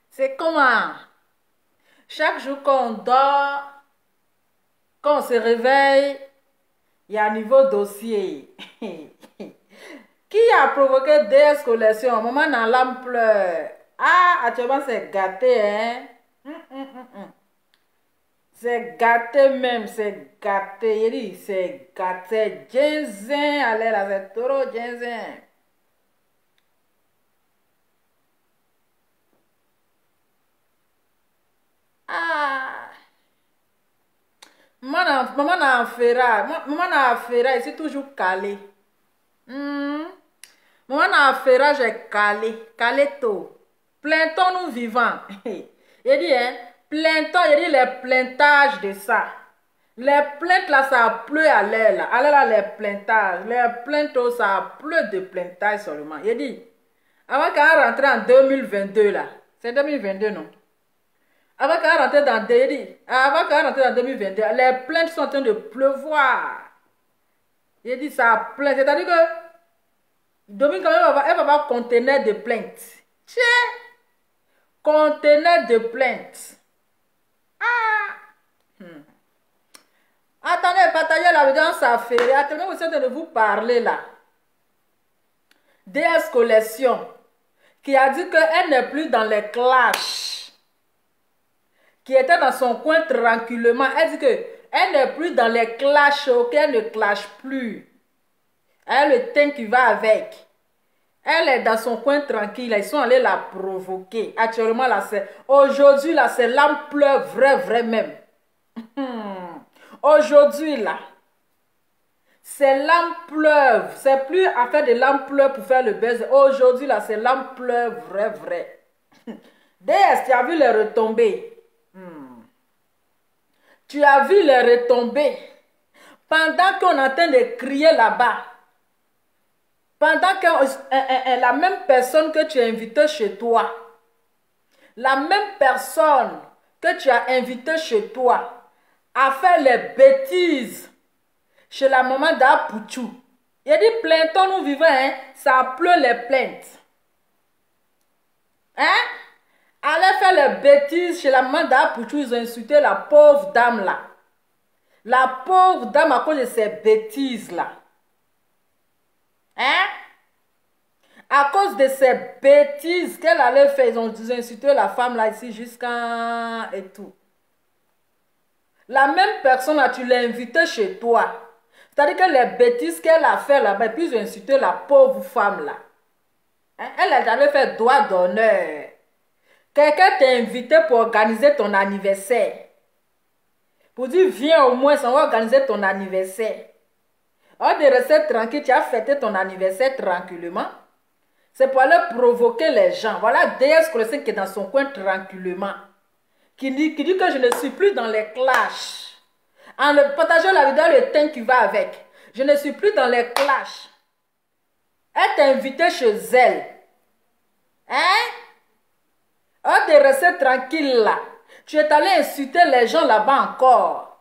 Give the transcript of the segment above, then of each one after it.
C'est comment? Chaque jour qu'on dort, quand on se réveille, il y a un niveau dossier. Qui a provoqué des collections? Maman dans l'âme pleure. Ah, actuellement c'est gâté, hein? C'est gâté même, c'est gâté. Il dit, c'est gâté. Ginseng, allez là, c'est trop ginseng. Ah, maman n'a fera, maman n'a fera, je suis toujours calé. Hmm. Maman n'a fera, j'ai calé, calé tôt. Plaintons nous vivants. Il dit, hein, plaintons, il dit les plaintages de ça. Les plaintes là, ça pleut à l'air là. Allez là, les plaintages. Les plaintes, oh, ça pleut de plaintages seulement. Il dit, avant qu'on rentre en 2022 là, c'est 2022 non? Avant qu'on rentre dans, avant qu'on rentre dans 2022, les plaintes sont en train de pleuvoir. Il dit, ça plaint. C'est-à-dire que Dominique, elle va avoir conteneur de plaintes. Tiens, conteneur de plaintes. Ah! Attendez, partagez la vidéo, ça fait. Attendez, vous êtes de vous parler là. DS Collection, qui a dit qu'elle n'est plus dans les clashs. Qui était dans son coin tranquillement. Elle dit qu'elle n'est plus dans les clashs, qu'elle ne clash plus. Elle a le teint qui va avec. Elle est dans son coin tranquille. Ils sont allés la provoquer. Actuellement, là, c'est... Aujourd'hui, là, c'est l'ampleur vrai même. Aujourd'hui, là, c'est l'ampleur. C'est plus à faire de l'ampleur pour faire le buzz. Aujourd'hui, là, c'est l'ampleur vrai. DS, tu as vu les retombées. Tu as vu les retombées. Pendant qu'on est en train de crier là-bas. Pendant que la même personne que tu as invitée chez toi. La même personne que tu as invitée chez toi a fait les bêtises chez la maman d'Apouchou. Il a dit, plaintons nous vivants, hein, ça pleut les plaintes. Hein? Allez faire les bêtises chez la maman d'Apouchou, ils ont insulté la pauvre dame là. La pauvre dame à cause de ces bêtises là. Hein? À cause de ces bêtises qu'elle allait faire, ils ont insulté la femme là ici jusqu'à et tout. La même personne là, tu l'as invitée chez toi. C'est-à-dire que les bêtises qu'elle a fait là-bas, puis ils ont insulté la pauvre femme là. Hein? Elle a jamais fait droit d'honneur. Quelqu'un t'a invité pour organiser ton anniversaire. Pour dire, viens au moins, on va organiser ton anniversaire. On de rester tranquille, tu as fêté ton anniversaire tranquillement. C'est pour aller provoquer les gens. Voilà DS Collection qui est dans son coin tranquillement. Qui dit que je ne suis plus dans les clashs. En partageant la vidéo, le thème qui va avec. Je ne suis plus dans les clashs. Elle t'a invité chez elle. Hein? On de rester tranquille là. Tu es allé insulter les gens là-bas encore.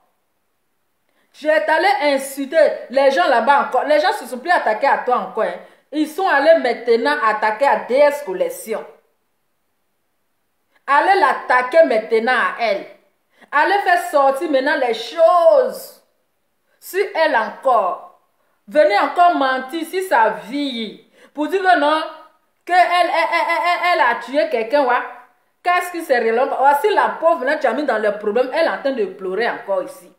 Tu es allé insulter les gens là-bas encore. Les gens ne se sont plus attaqués à toi encore. Hein. Ils sont allés maintenant attaquer à DS Collection. Allez l'attaquer maintenant à elle. Allez faire sortir maintenant les choses sur elle encore. Venez encore mentir sur sa vie. Pour dire que non, qu'elle a tué quelqu'un. Ouais. Qu'est-ce qui s'est réellement? Voici la pauvre, là, tu as mis dans le problème. Elle est en train de pleurer encore ici.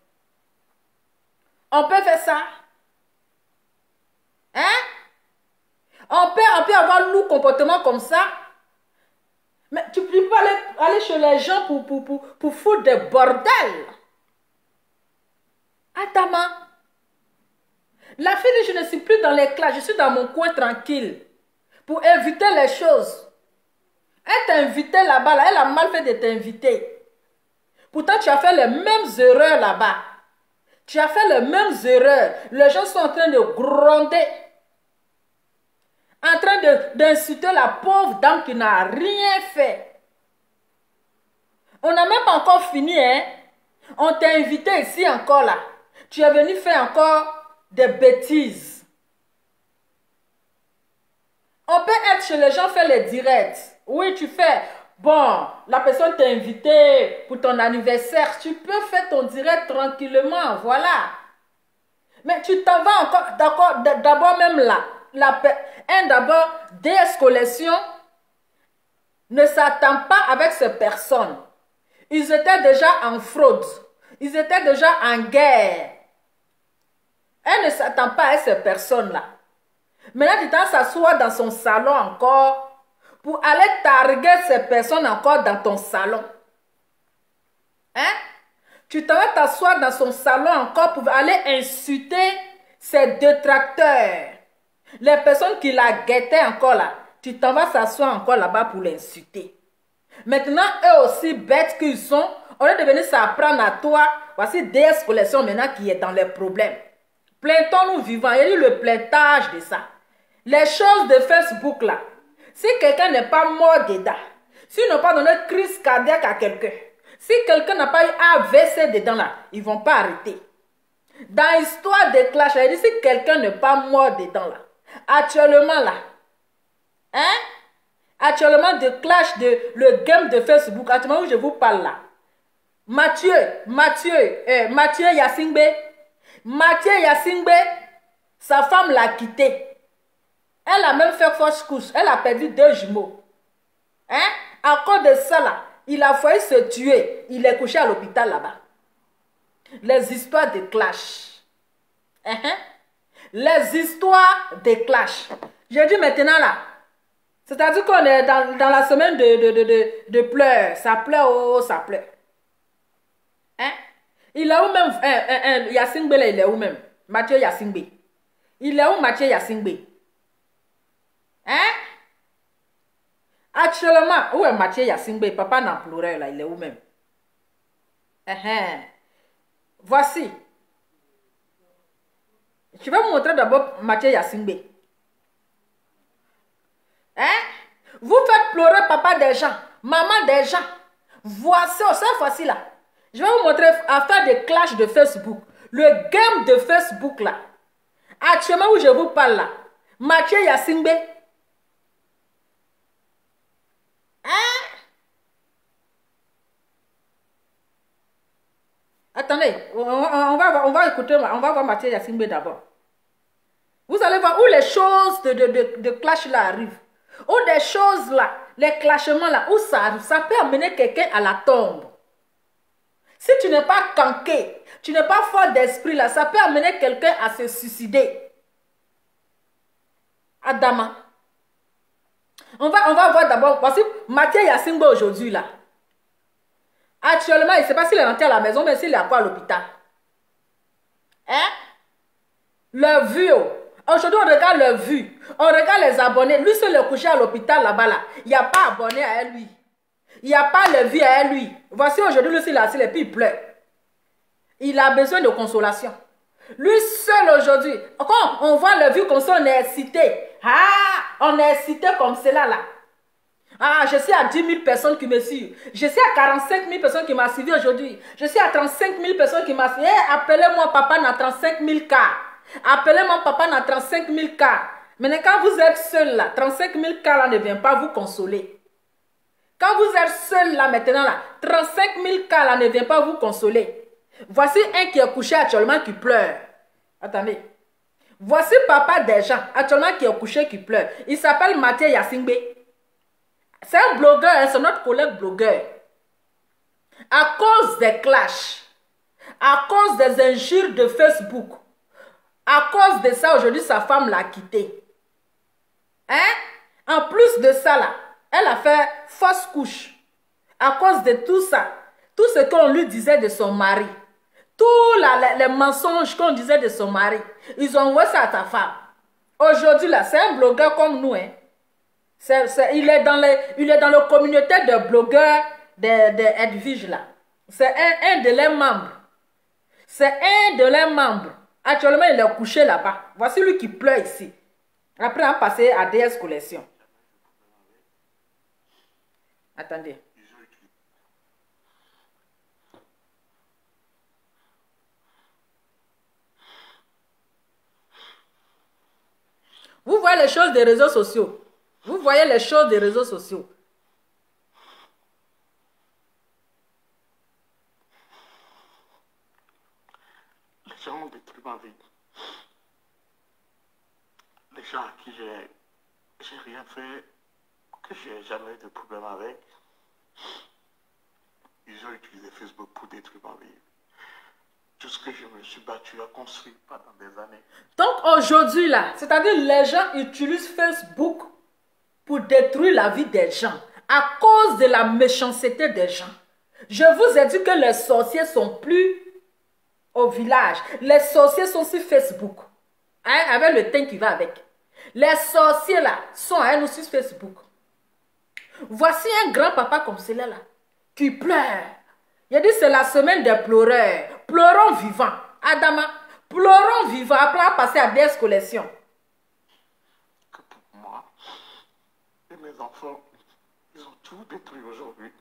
On peut faire ça? Hein? On peut avoir nous comportement comme ça. Mais tu ne peux pas aller chez les gens pour foutre des bordels. Attends. La fille dit, je ne suis plus dans les classes, je suis dans mon coin tranquille. Pour éviter les choses. Elle t'a invité là-bas, là, elle a mal fait de t'inviter. Pourtant, tu as fait les mêmes erreurs là-bas. Tu as fait les mêmes erreurs. Les gens sont en train de gronder. En train d'insulter la pauvre dame qui n'a rien fait. On n'a même pas encore fini, hein. On t'a invité ici encore là. Tu es venu faire encore des bêtises. On peut être chez les gens, faire les directs. Oui, tu fais. Bon, la personne t'a invité pour ton anniversaire. Tu peux faire ton direct tranquillement. Voilà. Mais tu t'en vas encore. D'accord. D'abord, même là. D'abord, DS Collection ne s'attend pas avec ces personnes. Ils étaient déjà en fraude. Ils étaient déjà en guerre. Elle ne s'attend pas à ces personnes-là. Maintenant, tu t'en s'assois dans son salon encore pour aller targuer ces personnes encore dans ton salon. Hein? Tu t'en vas t'asseoir dans son salon encore pour aller insulter ses détracteurs. Les personnes qui la guettaient encore là, tu t'en vas s'asseoir encore là-bas pour l'insulter. Maintenant, eux aussi bêtes qu'ils sont, on est devenu s'apprendre à toi. Voici DS Collection maintenant qui est dans les problèmes. Plaintons-nous vivants. Il y a eu le plaintage de ça. Les choses de Facebook là, si quelqu'un n'est pas mort dedans, s'ils n'ont pas donné crise cardiaque à quelqu'un, si quelqu'un n'a pas eu AVC dedans là, ils ne vont pas arrêter. Dans l'histoire des clashs, elle dit si quelqu'un n'est pas mort dedans là, actuellement là, hein? Actuellement de clash de le game de Facebook, actuellement où je vous parle là, Mathieu Yassingbe, sa femme l'a quitté. Elle a même fait fausse couche. Elle a perdu 2 jumeaux. Hein? À cause de ça là, il a failli se tuer. Il est couché à l'hôpital là-bas. Les histoires de clash. Les histoires de clash. Je dis maintenant là, c'est-à-dire qu'on est dans la semaine de pleurs. Ça pleure, oh, ça pleure. Hein? Il est où même Yassingbe là, il est où même? Mathieu Yassingbe. Il est où Mathieu Yassingbe? Hein? Actuellement, où est Mathieu Yassingbe? Papa n'en pleurait là, il est où même? Voici. Je vais vous montrer d'abord Mathieu Yassingbe. Hein? Vous faites pleurer papa des gens, maman des gens. Voici, cette fois-ci là. Je vais vous montrer affaire de clash de Facebook. Le game de Facebook là. Actuellement où je vous parle là. Mathieu Yassingbe. Hein? Attendez, on va écouter, on va voir Mathieu Yassingbe d'abord. Vous allez voir où les choses de clash là arrivent. Où des choses là, les clashements là, où ça arrive, ça peut amener quelqu'un à la tombe. Si tu n'es pas canqué, tu n'es pas fort d'esprit là, ça peut amener quelqu'un à se suicider. Adama. On va voir d'abord, voici Mathieu Yassingbe aujourd'hui là. Actuellement, il ne sait pas s'il est rentré à la maison, mais s'il est encore à l'hôpital. Hein? Le vu. Aujourd'hui, on regarde le vu. On regarde les abonnés. Lui, seul est couché à l'hôpital là-bas. Là. Il n'y a pas abonné à lui. Il n'y a pas le vu à lui. Voici aujourd'hui, lui, il est assis et puis il pleure. Il a besoin de consolation. Lui seul aujourd'hui. Quand on voit le vu comme ça, on est excité. Ah, on est excité comme cela là. Ah, je suis à 10 000 personnes qui me suivent. Je suis à 45 000 personnes qui m'ont suivi aujourd'hui. Je suis à 35 000 personnes qui m'ont suivi. Hey, appelez-moi papa dans 35 000 cas. Appelez-moi papa dans 35 000 cas. Maintenant, quand vous êtes seul là, 35 000 cas là ne vient pas vous consoler. Quand vous êtes seul là maintenant là, 35 000 cas là ne vient pas vous consoler. Voici un qui est couché actuellement qui pleure. Attendez. Voici papa des gens actuellement qui est couché qui pleure. Il s'appelle Mathieu Yassingbe. C'est un blogueur, c'est notre collègue blogueur. À cause des clashs, à cause des injures de Facebook, à cause de ça, aujourd'hui, sa femme l'a quitté. Hein? En plus de ça, là, elle a fait fausse couche. À cause de tout ça, tout ce qu'on lui disait de son mari, tous les mensonges qu'on disait de son mari, ils ont envoyé ça à ta femme. Aujourd'hui, là, c'est un blogueur comme nous, hein. Il est dans le communauté de blogueurs de Edwige là. C'est un de leurs membres. C'est un de leurs membres. Actuellement, il est couché là-bas. Voici lui qui pleure ici. Après, on a passé à DS Collection. Attendez. Vous voyez les choses des réseaux sociaux. Vous voyez les choses des réseaux sociaux. Les gens ont détruit ma vie. Les gens à qui j'ai rien fait, que j'ai jamais eu de problème avec, ils ont utilisé Facebook pour détruire ma vie. Tout ce que je me suis battu à construire pendant des années. Donc aujourd'hui là, c'est-à-dire les gens utilisent Facebook pour détruire la vie des gens à cause de la méchanceté des gens. Je vous ai dit que les sorciers sont plus au village. Les sorciers sont sur Facebook. Hein, avec le teint qui va avec. Les sorciers là sont à nous sur Facebook. Voici un grand-papa comme celui-là qui pleure. Il a dit c'est la semaine des pleureurs. Pleurons vivants. Adama, pleurons vivants après passer à des collections. Que pour moi et mes enfants, ils ont tout détruit aujourd'hui.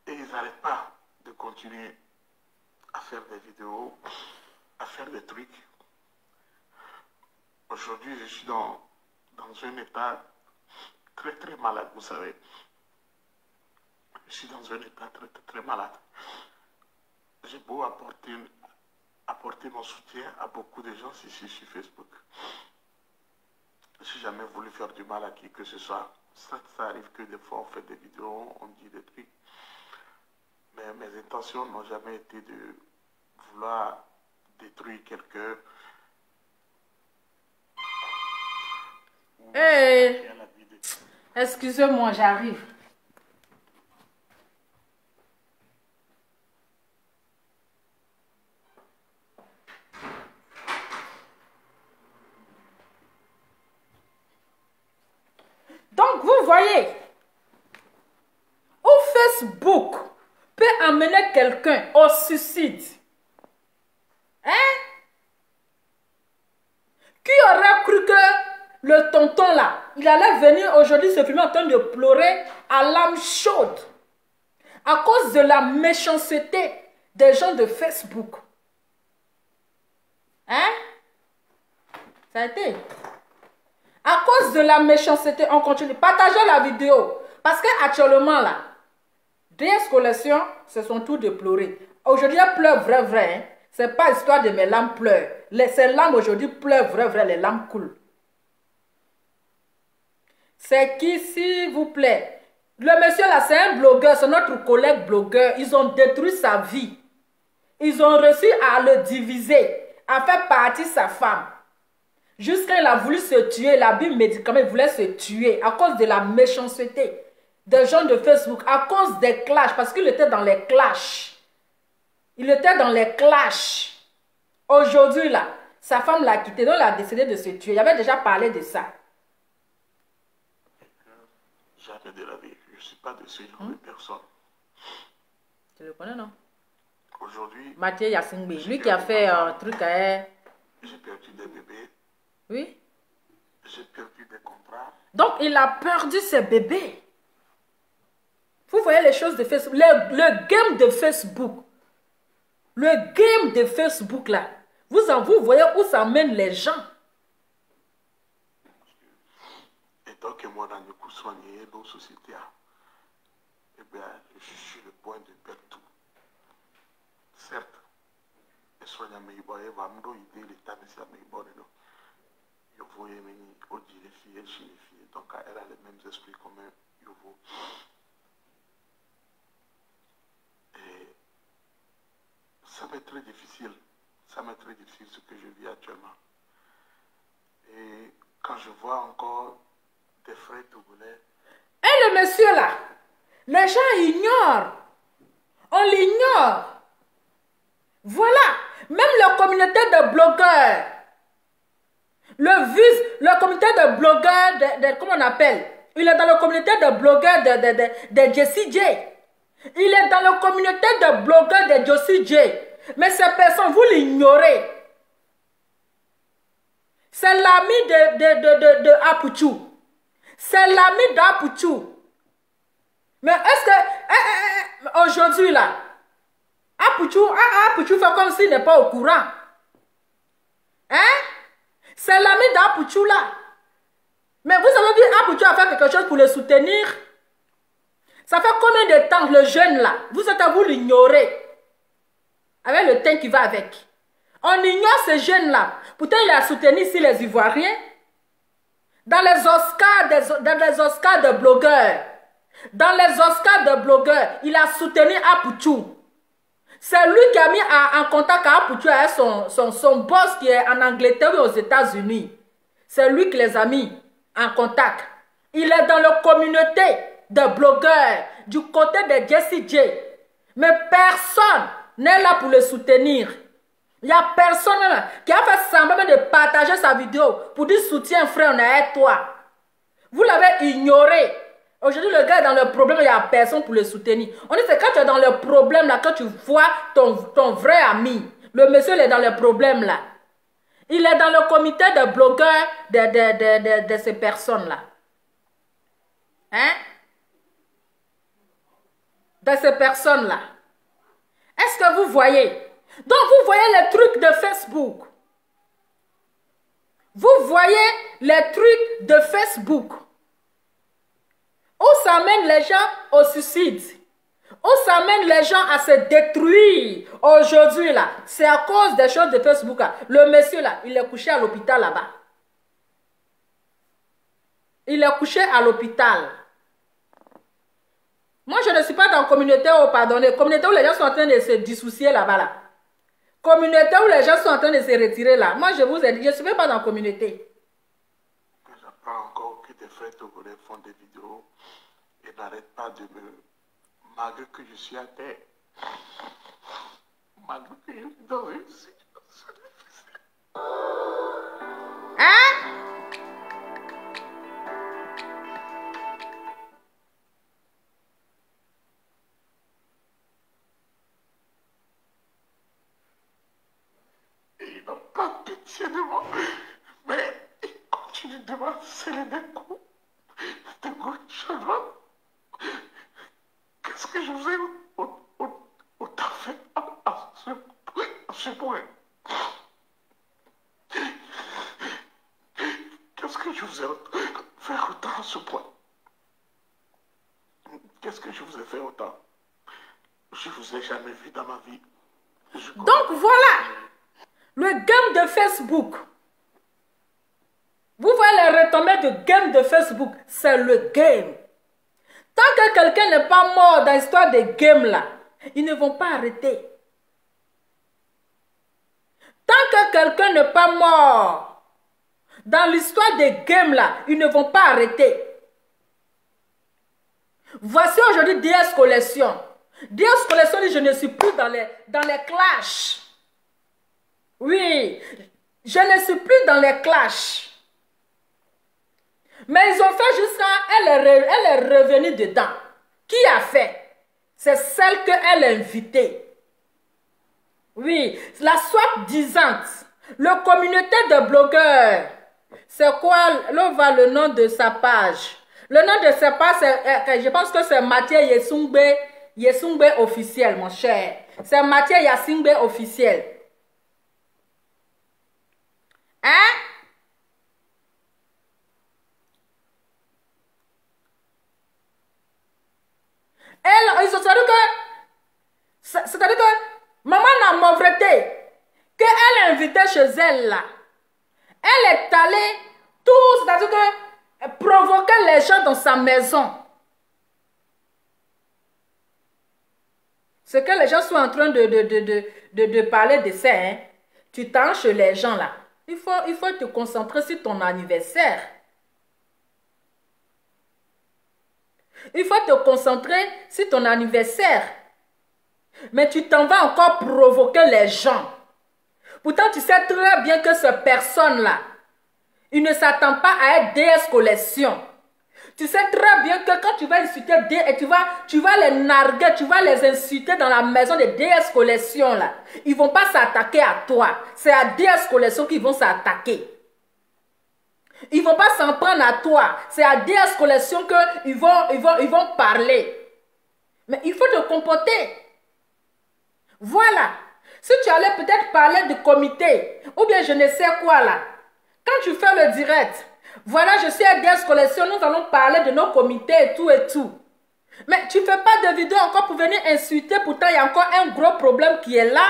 Et ils n'arrêtent pas de continuer à faire des vidéos, à faire des trucs. Aujourd'hui, je suis dans un état très très malade, vous savez. Je suis dans un état très très, très malade. J'ai beau apporter mon soutien à beaucoup de gens ici sur Facebook. Je n'ai jamais voulu faire du mal à qui que ce soit. Ça arrive que des fois on fait des vidéos, on dit des trucs. Mais mes intentions n'ont jamais été de vouloir détruire quelqu'un. Hey, excusez-moi, j'arrive. Donc, vous voyez, où Facebook peut amener quelqu'un au suicide. Hein? Qui aurait cru que le tonton là, il allait venir aujourd'hui se filmer en train de pleurer à l'âme chaude à cause de la méchanceté des gens de Facebook. Hein? Ça a été. À cause de la méchanceté, on continue. Partagez la vidéo. Parce qu'actuellement là, DS Collection, ce sont tous de pleurer. Aujourd'hui, il pleure vrai. Hein? C'est pas histoire de mes larmes pleurent. Ces larmes aujourd'hui pleurent vrai. Les larmes coulent. C'est qui, s'il vous plaît? Le monsieur là, c'est un blogueur, c'est notre collègue blogueur. Ils ont détruit sa vie. Ils ont réussi à le diviser, à faire partir sa femme. Jusqu'à il a voulu se tuer, la Bible médicament, il voulait se tuer à cause de la méchanceté des gens de Facebook, à cause des clashs, parce qu'il était dans les clashs. Il était dans les clashs. Aujourd'hui, là, sa femme l'a quitté, donc il a décidé de se tuer. Il avait déjà parlé de ça. Jamais de la vie. Je ne suis pas de ce genre de personne. Tu le connais, non? Aujourd'hui, Mathieu Yassingbe, lui qui a fait un truc à... J'ai perdu des bébés. Oui? J'ai perdu des contrats. Donc, il a perdu ses bébés. Vous voyez les choses de Facebook. Le game de Facebook. Le game de Facebook, là. Vous voyez où ça mène les gens. Et donc, moi, dans le coup soigné, nos sociétés, eh bien, je suis sur le point de perdre tout. Certes, les soignants me disent, va me donner l'état de ça, mais bon, non. Je vois les filles, chez les filles. Donc, elle a les mêmes esprits comme je vois. Et ça m'est très difficile. Ça m'est très difficile ce que je vis actuellement. Et quand je vois encore des frères togolais. Et le monsieur là, les gens ignorent. On l'ignore. Voilà. Même la communauté de blogueurs. Le comité de blogueurs, comment on appelle? Il est dans la communauté de blogueurs de Jessie J. Il est dans la communauté de blogueurs de Jessie J. Mais ces personnes, vous l'ignorez. C'est l'ami de Apuchou. C'est l'ami d'Apuchou. Mais est-ce que aujourd'hui là, Apuchou fait comme s'il n'est pas au courant. Hein? C'est l'ami d'Apuchou là. Mais vous avez vu Apoutou a fait quelque chose pour le soutenir? Ça fait combien de temps le jeune là, vous êtes à vous l'ignorer? Avec le teint qui va avec. On ignore ce jeune là. Pourtant il a soutenu ici les Ivoiriens. Dans les Oscars de blogueurs. Dans les Oscars de blogueurs, il a soutenu Apoutou. C'est lui qui a mis en contact Apoutou avec son boss qui est en Angleterre ou aux États-Unis. C'est lui qui les a mis en contact. Il est dans la communauté de blogueurs du côté de Jessie J. Mais personne n'est là pour le soutenir. Il n'y a personne qui a fait semblant de partager sa vidéo pour dire soutien frère, on est avec toi. Vous l'avez ignoré. Aujourd'hui, le gars est dans le problème, il n'y a personne pour le soutenir. On dit c'est quand tu es dans le problème, là, quand tu vois ton vrai ami, le monsieur il est dans le problème là. Il est dans le comité de blogueurs de ces personnes-là. Hein? De ces personnes-là. Est-ce que vous voyez? Donc, vous voyez les trucs de Facebook. Vous voyez les trucs de Facebook. Où ça mène les gens au suicide. Où ça mène les gens à se détruire. Aujourd'hui, là, c'est à cause des choses de Facebook. Là. Le monsieur, là, il est couché à l'hôpital là-bas. Il est couché à l'hôpital. Moi, je ne suis pas dans la communauté, oh, pardonnez, communauté où les gens sont en train de se dissocier là-bas. Là. Communauté où les gens sont en train de se retirer là. Moi, je vous ai dit, je ne suis même pas dans la communauté. J'apprends encore que des frères togolais font des vidéos et n'arrêtent pas de me... Malgré que je suis à terre, malgré que je suis dans une situation difficile. Hein? Il n'a pas pitié de moi, mais il continue de m'harceler des coups de gauche à droite. Qu'est-ce que je vous ai autant fait à ce point? Qu'est-ce que je vous ai fait autant à ce point? Qu'est-ce que je vous ai fait autant? Je ne vous ai jamais vu dans ma vie. Donc voilà, le game de Facebook. Vous voyez les retombées de game de Facebook, c'est le game. Tant que quelqu'un n'est pas mort dans l'histoire des games là, ils ne vont pas arrêter. Tant que quelqu'un n'est pas mort dans l'histoire des games là, ils ne vont pas arrêter. Voici aujourd'hui DS Collection. DS Collection dit je ne suis plus dans les clashs. Oui, je ne suis plus dans les clashs. Mais ils ont fait jusqu'à... Elle est revenue dedans. Qui a fait? C'est celle qu'elle a invitée. Oui, la soi-disante. Le communauté de blogueurs. C'est quoi le nom de sa page? Le nom de sa page, je pense que c'est Mathieu Yesungbe officiel, mon cher. C'est Mathieu Yesungbe officiel. Hein? C'est-à-dire que maman n'a mauvreté qu'elle a invité chez elle là. Elle est allée tout, c'est-à-dire que provoquer les gens dans sa maison. Ce que les gens sont en train de parler de ça, hein. Tu t'en chez les gens là. Il faut te concentrer sur ton anniversaire. Il faut te concentrer sur ton anniversaire. Mais tu t'en vas encore provoquer les gens. Pourtant, tu sais très bien que cette personne-là, il ne s'attend pas à être DS Collection. Tu sais très bien que quand tu vas insulter DS, et tu vas les narguer, tu vas les insulter dans la maison de DS Collection, là. Ils ne vont pas s'attaquer à toi. C'est à DS Collection qu'ils vont s'attaquer. Ils ne vont pas s'en prendre à toi. C'est à DS Collection qu'ils vont parler. Mais il faut te comporter. Voilà. Si tu allais peut-être parler du comité, ou bien je ne sais quoi là. Quand tu fais le direct, Voilà, je suis à DS Collection, nous allons parler de nos comités et tout et tout. Mais tu ne fais pas de vidéo encore pour venir insulter, pourtant il y a encore un gros problème qui est là.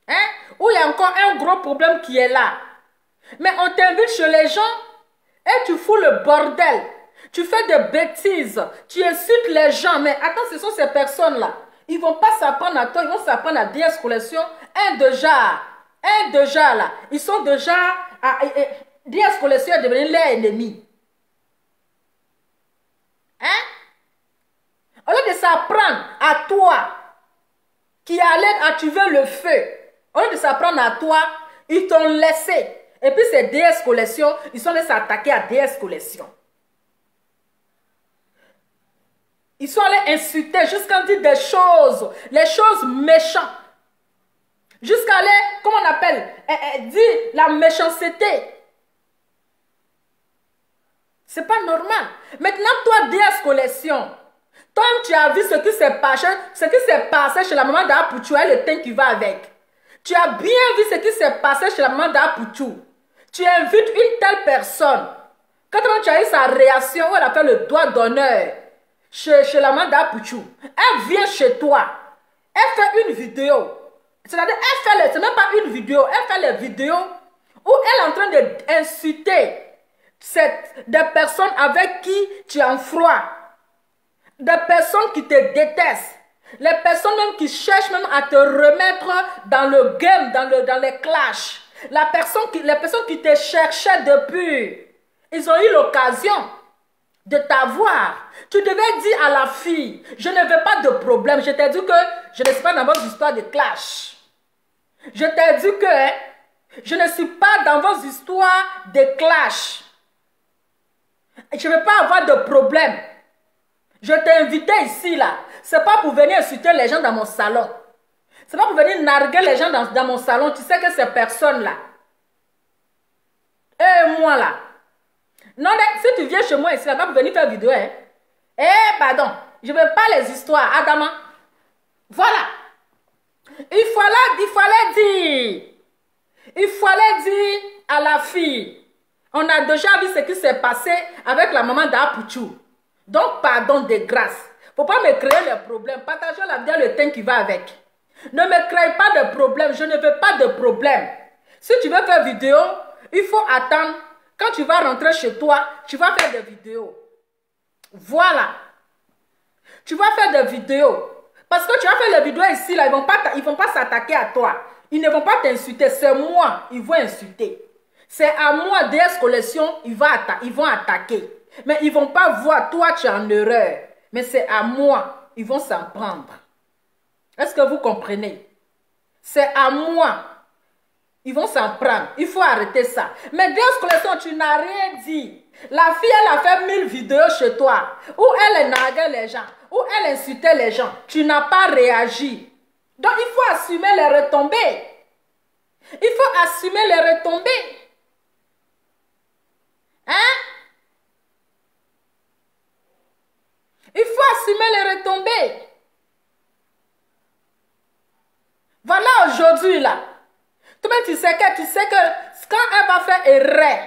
Hein? Ou il y a encore un gros problème qui est là. Mais on t'invite chez les gens et tu fous le bordel. Tu fais des bêtises, tu insultes les gens. Mais attends, ce sont ces personnes-là. Ils ne vont pas s'apprendre à toi, ils vont s'apprendre à DS Collection. Un déjà là. Ils sont déjà... DS Collection est devenu leur ennemi. Hein? Au lieu de s'apprendre à toi, qui allait activer le feu, au lieu de s'apprendre à toi, ils t'ont laissé. Et puis c'est DS Collection, ils sont allés s'attaquer à DS Collection. Ils sont allés insulter jusqu'à dire des choses, les choses méchantes. Jusqu'à aller, comment on appelle, dire la méchanceté. C'est pas normal. Maintenant, toi, DS Collection, toi, tu as vu ce qui s'est passé chez la maman d'Apouchou et le teint qui va avec. Tu as bien vu ce qui s'est passé chez la maman d'Apouchou. Tu invites une telle personne. Quand tu as eu sa réaction, où elle a fait le doigt d'honneur chez la maman d'Apouchou, elle vient chez toi. Elle fait une vidéo. C'est-à-dire, c'est même pas une vidéo, elle fait les vidéos où elle est en train d'insulter des personnes avec qui tu es en froid, des personnes qui te détestent, les personnes même qui cherchent même à te remettre dans le game, dans les clashs, les personnes qui te cherchaient depuis, ils ont eu l'occasion de t'avoir. Tu devais dire à la fille, je ne veux pas de problème, je t'ai dit que je ne suis pas dans vos histoires de clash. Je t'ai dit que je ne suis pas dans vos histoires de clash. Je ne veux pas avoir de problème. Je t'ai invité ici, là. Ce n'est pas pour venir insulter les gens dans mon salon. Ce n'est pas pour venir narguer les gens dans mon salon. Tu sais que ces personnes-là. Et moi, là. Non, mais si tu viens chez moi ici, là, pas pour venir faire vidéo, hein. Pardon. Je ne veux pas les histoires. Adama. Voilà. Il fallait dire à la fille. On a déjà vu ce qui s'est passé avec la maman d'Apouchou. Donc, pardon de grâce. Il ne faut pas me créer les problèmes. Partagez la vidéo, le thème qui va avec. Ne me crée pas de problème. Je ne veux pas de problème. Si tu veux faire vidéo, il faut attendre. Quand tu vas rentrer chez toi, tu vas faire des vidéos. Voilà. Tu vas faire des vidéos. Parce que tu as fait les vidéos ici, là, ils vont pas s'attaquer à toi. Ils ne vont pas t'insulter. C'est moi, ils vont insulter. C'est à moi, DS Collection, ils vont attaquer. Mais ils ne vont pas voir, toi, tu es en erreur. Mais c'est à moi, ils vont s'en prendre. Est-ce que vous comprenez? C'est à moi, ils vont s'en prendre. Il faut arrêter ça. Mais DS Collection, tu n'as rien dit. La fille, elle a fait 1000 vidéos chez toi, où elle narguait les gens, où elle insultait les gens. Tu n'as pas réagi. Donc, il faut assumer les retombées. Il faut assumer les retombées. Hein? Il faut assumer les retombées. Voilà aujourd'hui là. Toi-même tu sais que quand elle va faire erreur,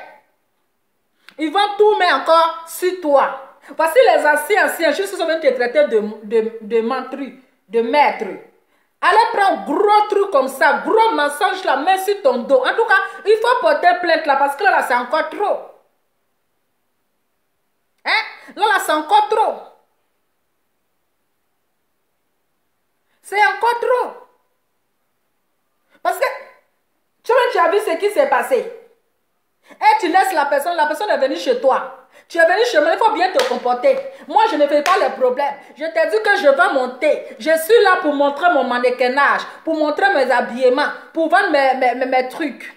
ils vont tout mettre encore sur toi. Voici les anciens, juste ils vont te traiter de maître. Allez prendre gros truc comme ça, gros mensonge là, mets sur ton dos. En tout cas, il faut porter plainte là parce que là c'est encore trop. Hein? Là c'est encore trop. C'est encore trop. Parce que tu as vu ce qui s'est passé. Et tu laisses la personne est venue chez toi. Tu es venu chez moi, il faut bien te comporter. Moi, je ne fais pas les problèmes. Je t'ai dit que je vais monter. Je suis là pour montrer mon mannequinage, pour montrer mes habillements, pour vendre mes trucs.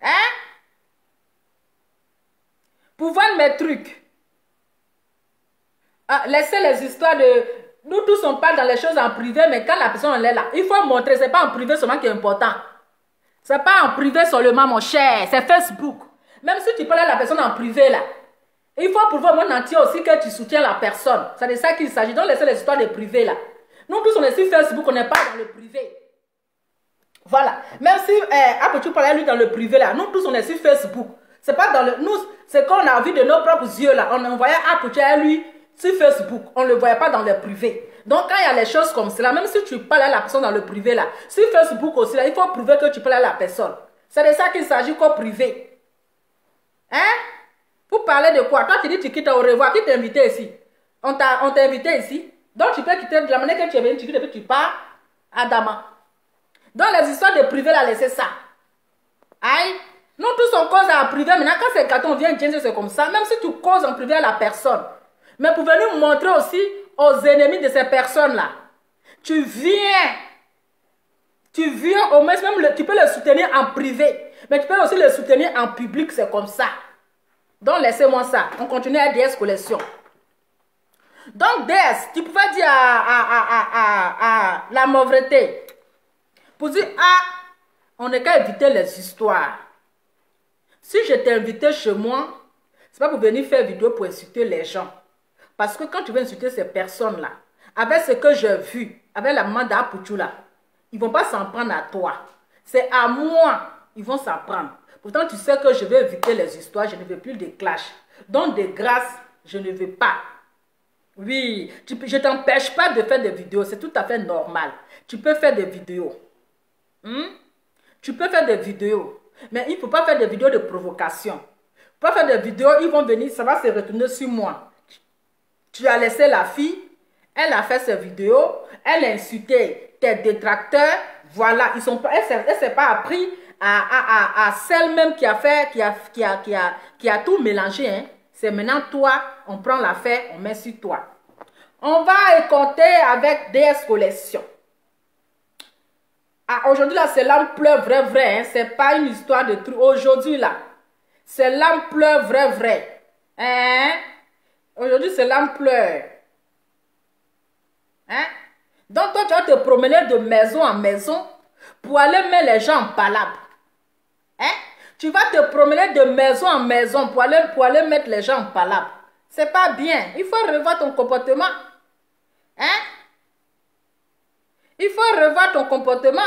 Hein? Pour vendre mes trucs. Ah, laissez les histoires de... Nous tous, on parle dans les choses en privé, mais quand la personne elle est là, il faut montrer. Ce n'est pas en privé seulement qui est important. Ce n'est pas en privé seulement, mon cher. C'est Facebook. Même si tu parles à la personne en privé, là, il faut prouver au monde entier aussi que tu soutiens la personne. C'est de ça qu'il s'agit. Donc, laissez les histoires de privé, là. Nous tous, on est sur Facebook, on n'est pas dans le privé. Voilà. Même si après tu parlais lui dans le privé là, nous tous on est sur Facebook. C'est pas dans le. Nous, c'est qu'on a vu de nos propres yeux là. On envoyait Apochu à lui sur Facebook. On ne le voyait pas dans le privé. Donc quand il y a les choses comme cela, même si tu parles à la personne dans le privé là, sur Facebook aussi là, il faut prouver que tu parles à la personne. C'est de ça qu'il s'agit qu'au privé. Hein? Pour parler de quoi? Toi tu dis tu quittes au revoir. Qui t'a invité ici? On t'a invité ici. Donc tu peux quitter de la manière que tu es venu, tu quittes et puis tu pars à Dama. Donc les histoires de privé là, laissez ça. Aïe. Nous tous on cause en privé. Maintenant quand c'est quand on vient dire c'est comme ça, même si tu causes en privé à la personne, mais pour venir montrer aussi aux ennemis de ces personnes là, tu viens au moins même tu peux le soutenir en privé, mais tu peux aussi le soutenir en public, c'est comme ça. Donc laissez-moi ça, on continue à DS Collection. Donc DS, tu pouvais dire à la pauvreté, pour dire on n'est qu'à éviter les histoires. Si je t'ai invité chez moi, c'est pas pour venir faire vidéo pour insulter les gens. Parce que quand tu veux insulter ces personnes-là, avec ce que j'ai vu, avec la maman d'Apochu là, ils ne vont pas s'en prendre à toi. C'est à moi, ils vont s'en prendre. Pourtant, tu sais que je vais éviter les histoires, je ne veux plus de clash. Donc, de grâce, je ne veux pas. Oui, je ne t'empêche pas de faire des vidéos, c'est tout à fait normal. Tu peux faire des vidéos. Tu peux faire des vidéos. Mais il ne faut pas faire des vidéos de provocation. Pour faire des vidéos, ils vont venir, ça va se retourner sur moi. Tu as laissé la fille, elle a fait ses vidéos, elle a insulté tes détracteurs, voilà, ils sont pas, elle ne s'est pas appris à celle même qui a tout mélangé. Hein. C'est maintenant toi, on prend l'affaire, on met sur toi. On va écouter avec DS Collection. Aujourd'hui là, c'est l'ampleur vrai, hein. C'est pas une histoire de truc. Aujourd'hui là, c'est l'ampleur vrai. Hein? Aujourd'hui, c'est l'ampleur. Hein? Donc, toi, tu vas te promener de maison en maison pour aller mettre les gens en palabre. Hein? Tu vas te promener de maison en maison pour aller mettre les gens en palabre. C'est pas bien. Il faut revoir ton comportement. Hein? Il faut revoir ton comportement.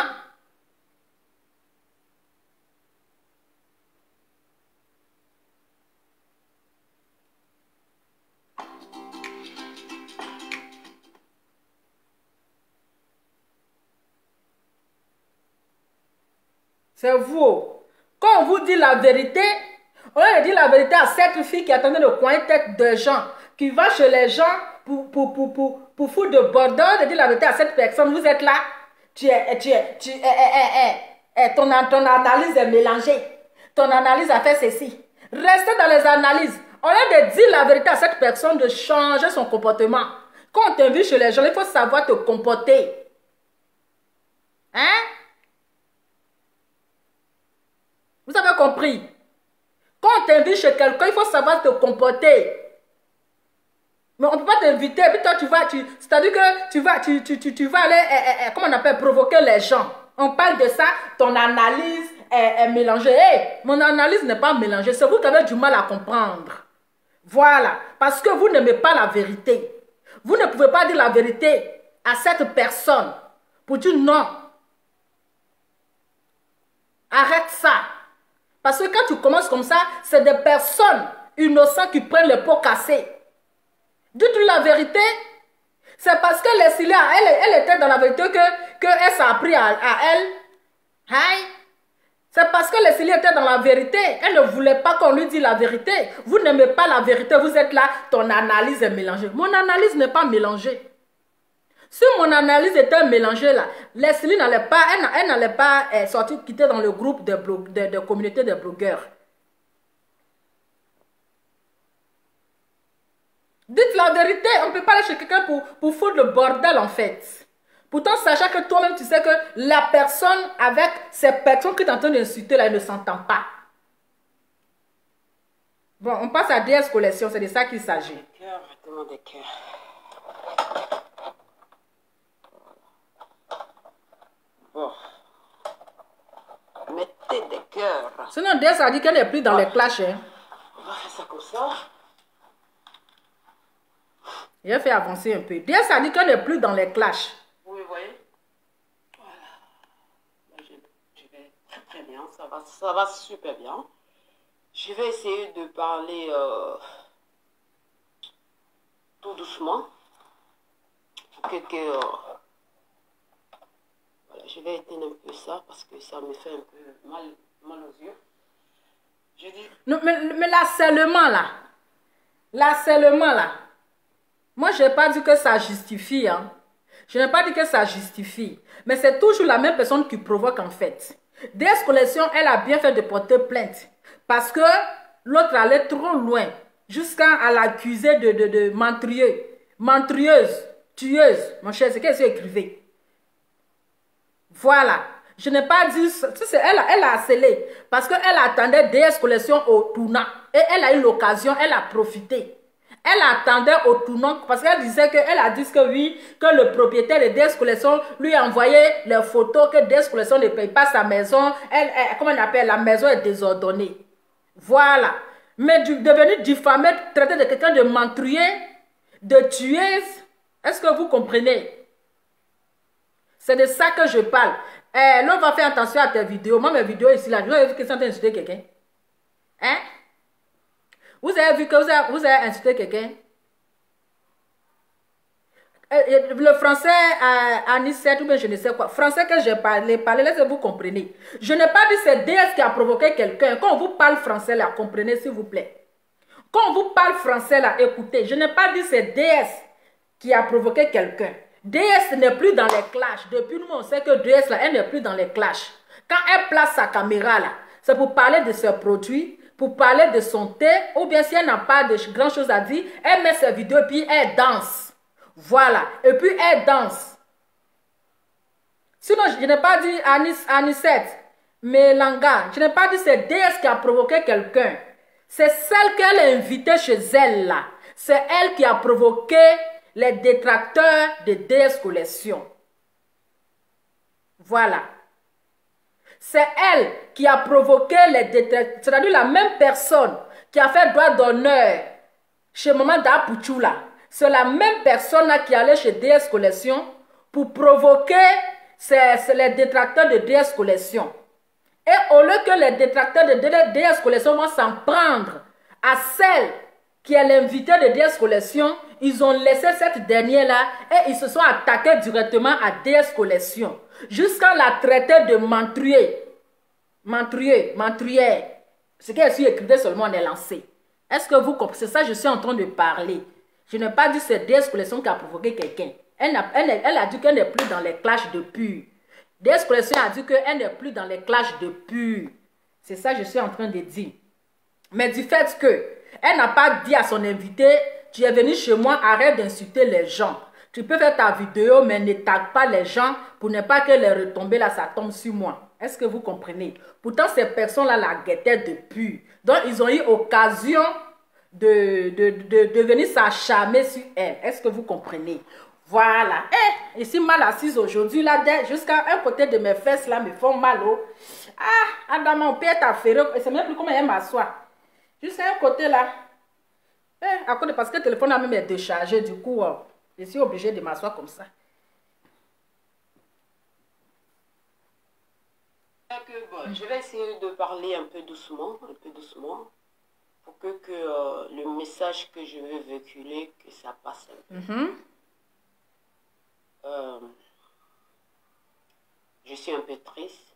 C'est vous. Quand on vous dit la vérité, on a dit la vérité à cette fille qui attendait le coin tête de gens, qui va chez les gens pour foutre de bordel, de dire la vérité à cette personne. Vous êtes là, ton analyse est mélangée. Ton analyse a fait ceci. Restez dans les analyses. On a de dire la vérité à cette personne, de changer son comportement. Quand on t'invite chez les gens, il faut savoir te comporter. Hein? Vous avez compris? Quand on t'invite chez quelqu'un, il faut savoir te comporter. Mais on ne peut pas t'inviter, puis toi tu vas, c'est-à-dire que tu vas aller, comment on appelle, provoquer les gens. On parle de ça, ton analyse est mélangée. Hey, mon analyse n'est pas mélangée, c'est vous qui avez du mal à comprendre. Voilà, parce que vous n'aimez pas la vérité. Vous ne pouvez pas dire la vérité à cette personne pour dire non. Arrête ça. Parce que quand tu commences comme ça, c'est des personnes innocentes qui prennent les pots cassés. Dites-lui la vérité. C'est parce que Leslie, elle était dans la vérité que elle s'est appris à elle. Hein? C'est parce que Leslie était dans la vérité. Elle ne voulait pas qu'on lui dise la vérité. Vous n'aimez pas la vérité. Vous êtes là, ton analyse est mélangée. Mon analyse n'est pas mélangée. Si mon analyse était mélangée là, Leslie n'allait pas, elle n'allait pas sortir, quitter dans le groupe de communauté des blogueurs. Dites la vérité, on ne peut pas aller chez quelqu'un pour foutre le bordel en fait. Pourtant, sachant que toi-même tu sais que la personne avec ces personnes qui t'entendent insulter là, elle ne s'entend pas. Bon, on passe à DS Collection, c'est de ça qu'il s'agit. Des cœurs, vraiment des cœurs. Bon. Mettez des cœurs. Sinon, DS a dit qu'elle n'est plus dans les clashs. Hein. On va faire ça comme ça. Il a fait avancer un peu. DS a dit qu'elle n'est plus dans les clashs. Vous me voyez? Voilà. bien, ça va super bien. Je vais essayer de parler tout doucement. Voilà, je vais éteindre un peu ça parce que ça me fait un peu mal aux yeux. Je dis... Non, mais l'harcèlement là, moi je n'ai pas dit que ça justifie, hein. Je n'ai pas dit que ça justifie, mais c'est toujours la même personne qui provoque en fait. DS Collection, elle a bien fait de porter plainte parce que l'autre allait trop loin jusqu'à l'accuser de mentrieuse, tueuse. Mon cher, c'est qu'elle s'est écrivée. Voilà. Je n'ai pas dit, elle a harcelé parce qu'elle attendait DS Collection au tournant et elle a eu l'occasion, elle a profité. Elle attendait au tournant parce qu'elle disait qu'elle a dit que oui, que le propriétaire de DS Collection lui a envoyé les photos que DS Collection ne paye pas sa maison. Comment on appelle, la maison est désordonnée. Voilà. Mais devenir diffamé, traiter de quelqu'un de mentrier, de tueuse, est-ce que vous comprenez? C'est de ça que je parle. L'on va faire attention à tes vidéos. Moi, mes vidéos ici, là, je vais vu que sont en train d'insulter quelqu'un. Hein? Vous avez vu que vous avez insulté quelqu'un? Le français Anicette ou bien je ne sais quoi. Français que j'ai parlé, laissez vous comprenez. Je n'ai pas dit c'est DS qui a provoqué quelqu'un. Quand on vous parle français là, comprenez s'il vous plaît. Quand on vous parle français là, écoutez. Je n'ai pas dit c'est DS qui a provoqué quelqu'un. DS n'est plus dans les clashs. Depuis nous, on sait que DS là, elle n'est plus dans les clashs. Quand elle place sa caméra là, c'est pour parler de ses produits, pour parler de son thé, ou bien si elle n'a pas de grand chose à dire, elle met ses vidéos et puis elle danse. Voilà. Et puis elle danse. Sinon, je n'ai pas dit Anicette, mais Langa, je n'ai pas dit c'est DS qui a provoqué quelqu'un. C'est celle qu'elle a invitée chez elle là. C'est elle qui a provoqué les détracteurs de DS Collection. Voilà. C'est elle qui a provoqué les détracteurs. C'est-à-dire la même personne qui a fait droit d'honneur chez Maman Dapuchula. C'est la même personne là qui allait chez DS Collection pour provoquer les détracteurs de DS Collection. Et au lieu que les détracteurs de DS Collection vont s'en prendre à celle qui est l'invité de DS Collection, ils ont laissé cette dernière-là et ils se sont attaqués directement à DS Collection. Jusqu'à la traiter de mentrier. Mentrière. Ce qu'elle suit écrivait seulement on est lancé. Est-ce que vous comprenez? C'est ça que je suis en train de parler. Je n'ai pas dit que c'est DS Collection qui a provoqué quelqu'un. Elle a dit qu'elle n'est plus dans les clashs de pur. DS Collection a dit qu'elle n'est plus dans les clashs de pur. C'est ça que je suis en train de dire. Mais du fait que elle n'a pas dit à son invité, tu es venu chez moi, arrête d'insulter les gens. Tu peux faire ta vidéo, mais ne tag pas les gens pour ne pas que les retombées là, ça tombe sur moi. Est-ce que vous comprenez? Pourtant, ces personnes-là la guettaient depuis. Donc, ils ont eu occasion de venir s'acharner sur elle. Est-ce que vous comprenez? Voilà. Et ici, mal assise aujourd'hui, là, jusqu'à un côté de mes fesses, là, me font mal. Oh. Ah, Adam, mon père t'a fait. Je ne sais même plus comment elle m'assoit. Juste à un côté, là. À côté, parce que le téléphone a même est déchargé, du coup, je suis obligée de m'asseoir comme ça. Je vais essayer de parler un peu doucement, pour que le message que je veux véhiculer, que ça passe un peu. Je suis un peu triste.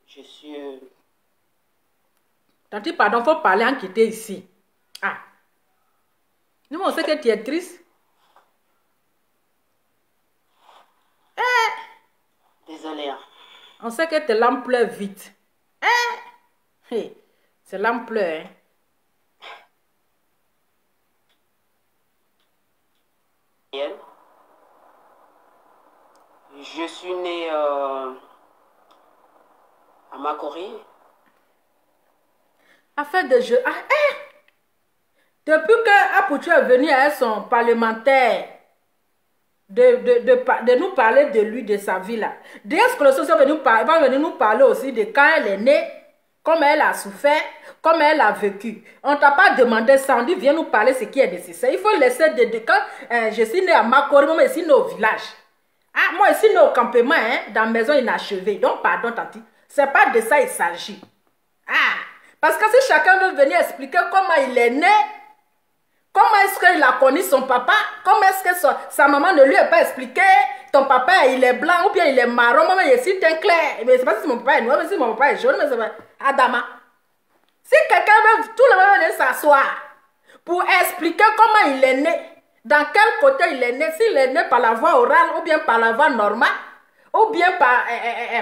Je suis... Tanti, pardon, il faut parler en quitter ici. Ah. Nous, on sait que tu es triste. Désolée. Hein. On sait que tes lampes pleurent vite. C'est lampes pleurent. Je suis née à Makori. Affaire de jeu. Depuis que Apoutou est venu à son parlementaire de nous parler de lui, de sa vie là. DS Collection va venir nous parler aussi de quand elle est née. comme elle a souffert, comme elle a vécu. On ne t'a pas demandé ça, on dit viens nous parler ce qui est nécessaire. Il faut laisser quand je suis née à Makori, moi ici né au village. Ah, moi ici né au campement, hein, dans la maison inachevée. Donc pardon tanti, c'est pas de ça il s'agit. Ah, parce que si chacun veut venir expliquer comment il est né, comment est-ce qu'il a connu son papa, comment est-ce que sa maman ne lui a pas expliqué, ton papa il est blanc ou bien il est marron, moi je suis teint clair. Mais c'est pas si mon papa est noir, mais si mon papa est jaune, mais c'est pas Adama. Si quelqu'un veut, tout le monde veut s'asseoir pour expliquer comment il est né, dans quel côté il est né, s'il est né par la voie orale ou bien par la voie normale, ou bien par,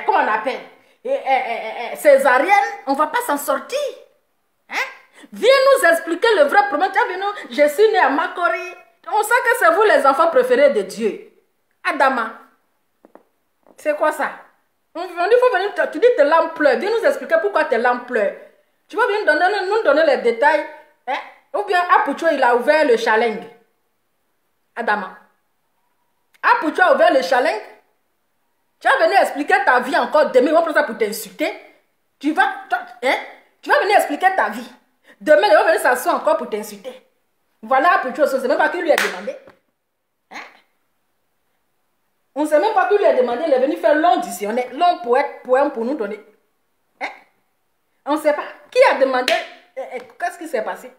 comment on appelle, césarienne, on ne va pas s'en sortir. Hein? Viens nous expliquer le vrai problème. Je suis né à Makori. On sait que c'est vous les enfants préférés de Dieu. Adama. C'est quoi ça? On dit, faut venir, tu dis tes lampes pleurent. Viens nous expliquer pourquoi tes lampes pleurent. Tu vas venir nous donner les détails. Hein? Ou bien Apucho, il a ouvert le challenge. Adama. Apucho a ouvert le challenge. Tu vas venir expliquer ta vie encore demain. On va prendre ça pour t'insulter. Tu vas venir expliquer ta vie. Demain, il va venir s'asseoir encore pour t'insulter. Voilà Apucho, c'est même pas qui lui a demandé. Hein? On ne sait même pas qui lui a demandé. Il est venu faire long dictionnaire, long poème pour nous donner. Hein? On ne sait pas. Qui a demandé? Qu'est-ce qui s'est passé?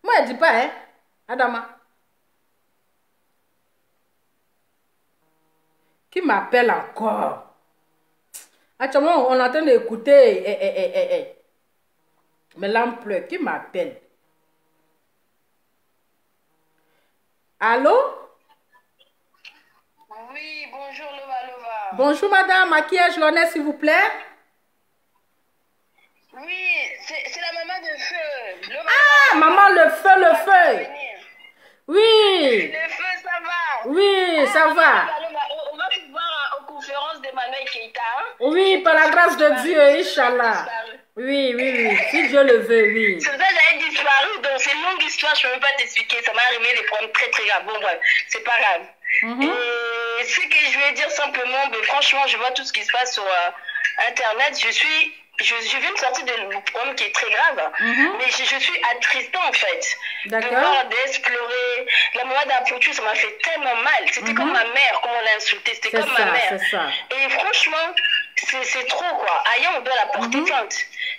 Moi, je ne dis pas, hein, Adama. Qui m'appelle encore? Actuellement, on est en train d'écouter. Mais l'âme pleure. Qui m'appelle? Allô? Oui, bonjour Lova Lova. Bonjour madame, à qui ai-je l'honneur s'il vous plaît? Oui, c'est la maman de Feu. Lova, Ah, maman, le feu. Oui. Le Feu, ça va? Oui, ça va. On va se voir aux conférences d'Emmanuel Keïta. Hein? Oui, par la grâce de Dieu, Inch'Allah. Oui. Si Dieu le veut, oui. C'est ça, j'avais disparu, donc c'est une longue histoire, je ne peux même pas t'expliquer. Ça m'est arrivé des problèmes très très graves. Bon, bref, c'est pas grave. Et ce que je vais dire simplement, mais franchement, je vois tout ce qui se passe sur Internet. Je viens de sortir d'un problème qui est très grave, mais je suis attristée en fait. De voir, d'explorer. La maman d'Apucho, ça m'a fait tellement mal. C'était comme ma mère, comme on l'a insultée. C'était comme ma mère. Et franchement, c'est trop quoi. Aya, on doit la porter plainte.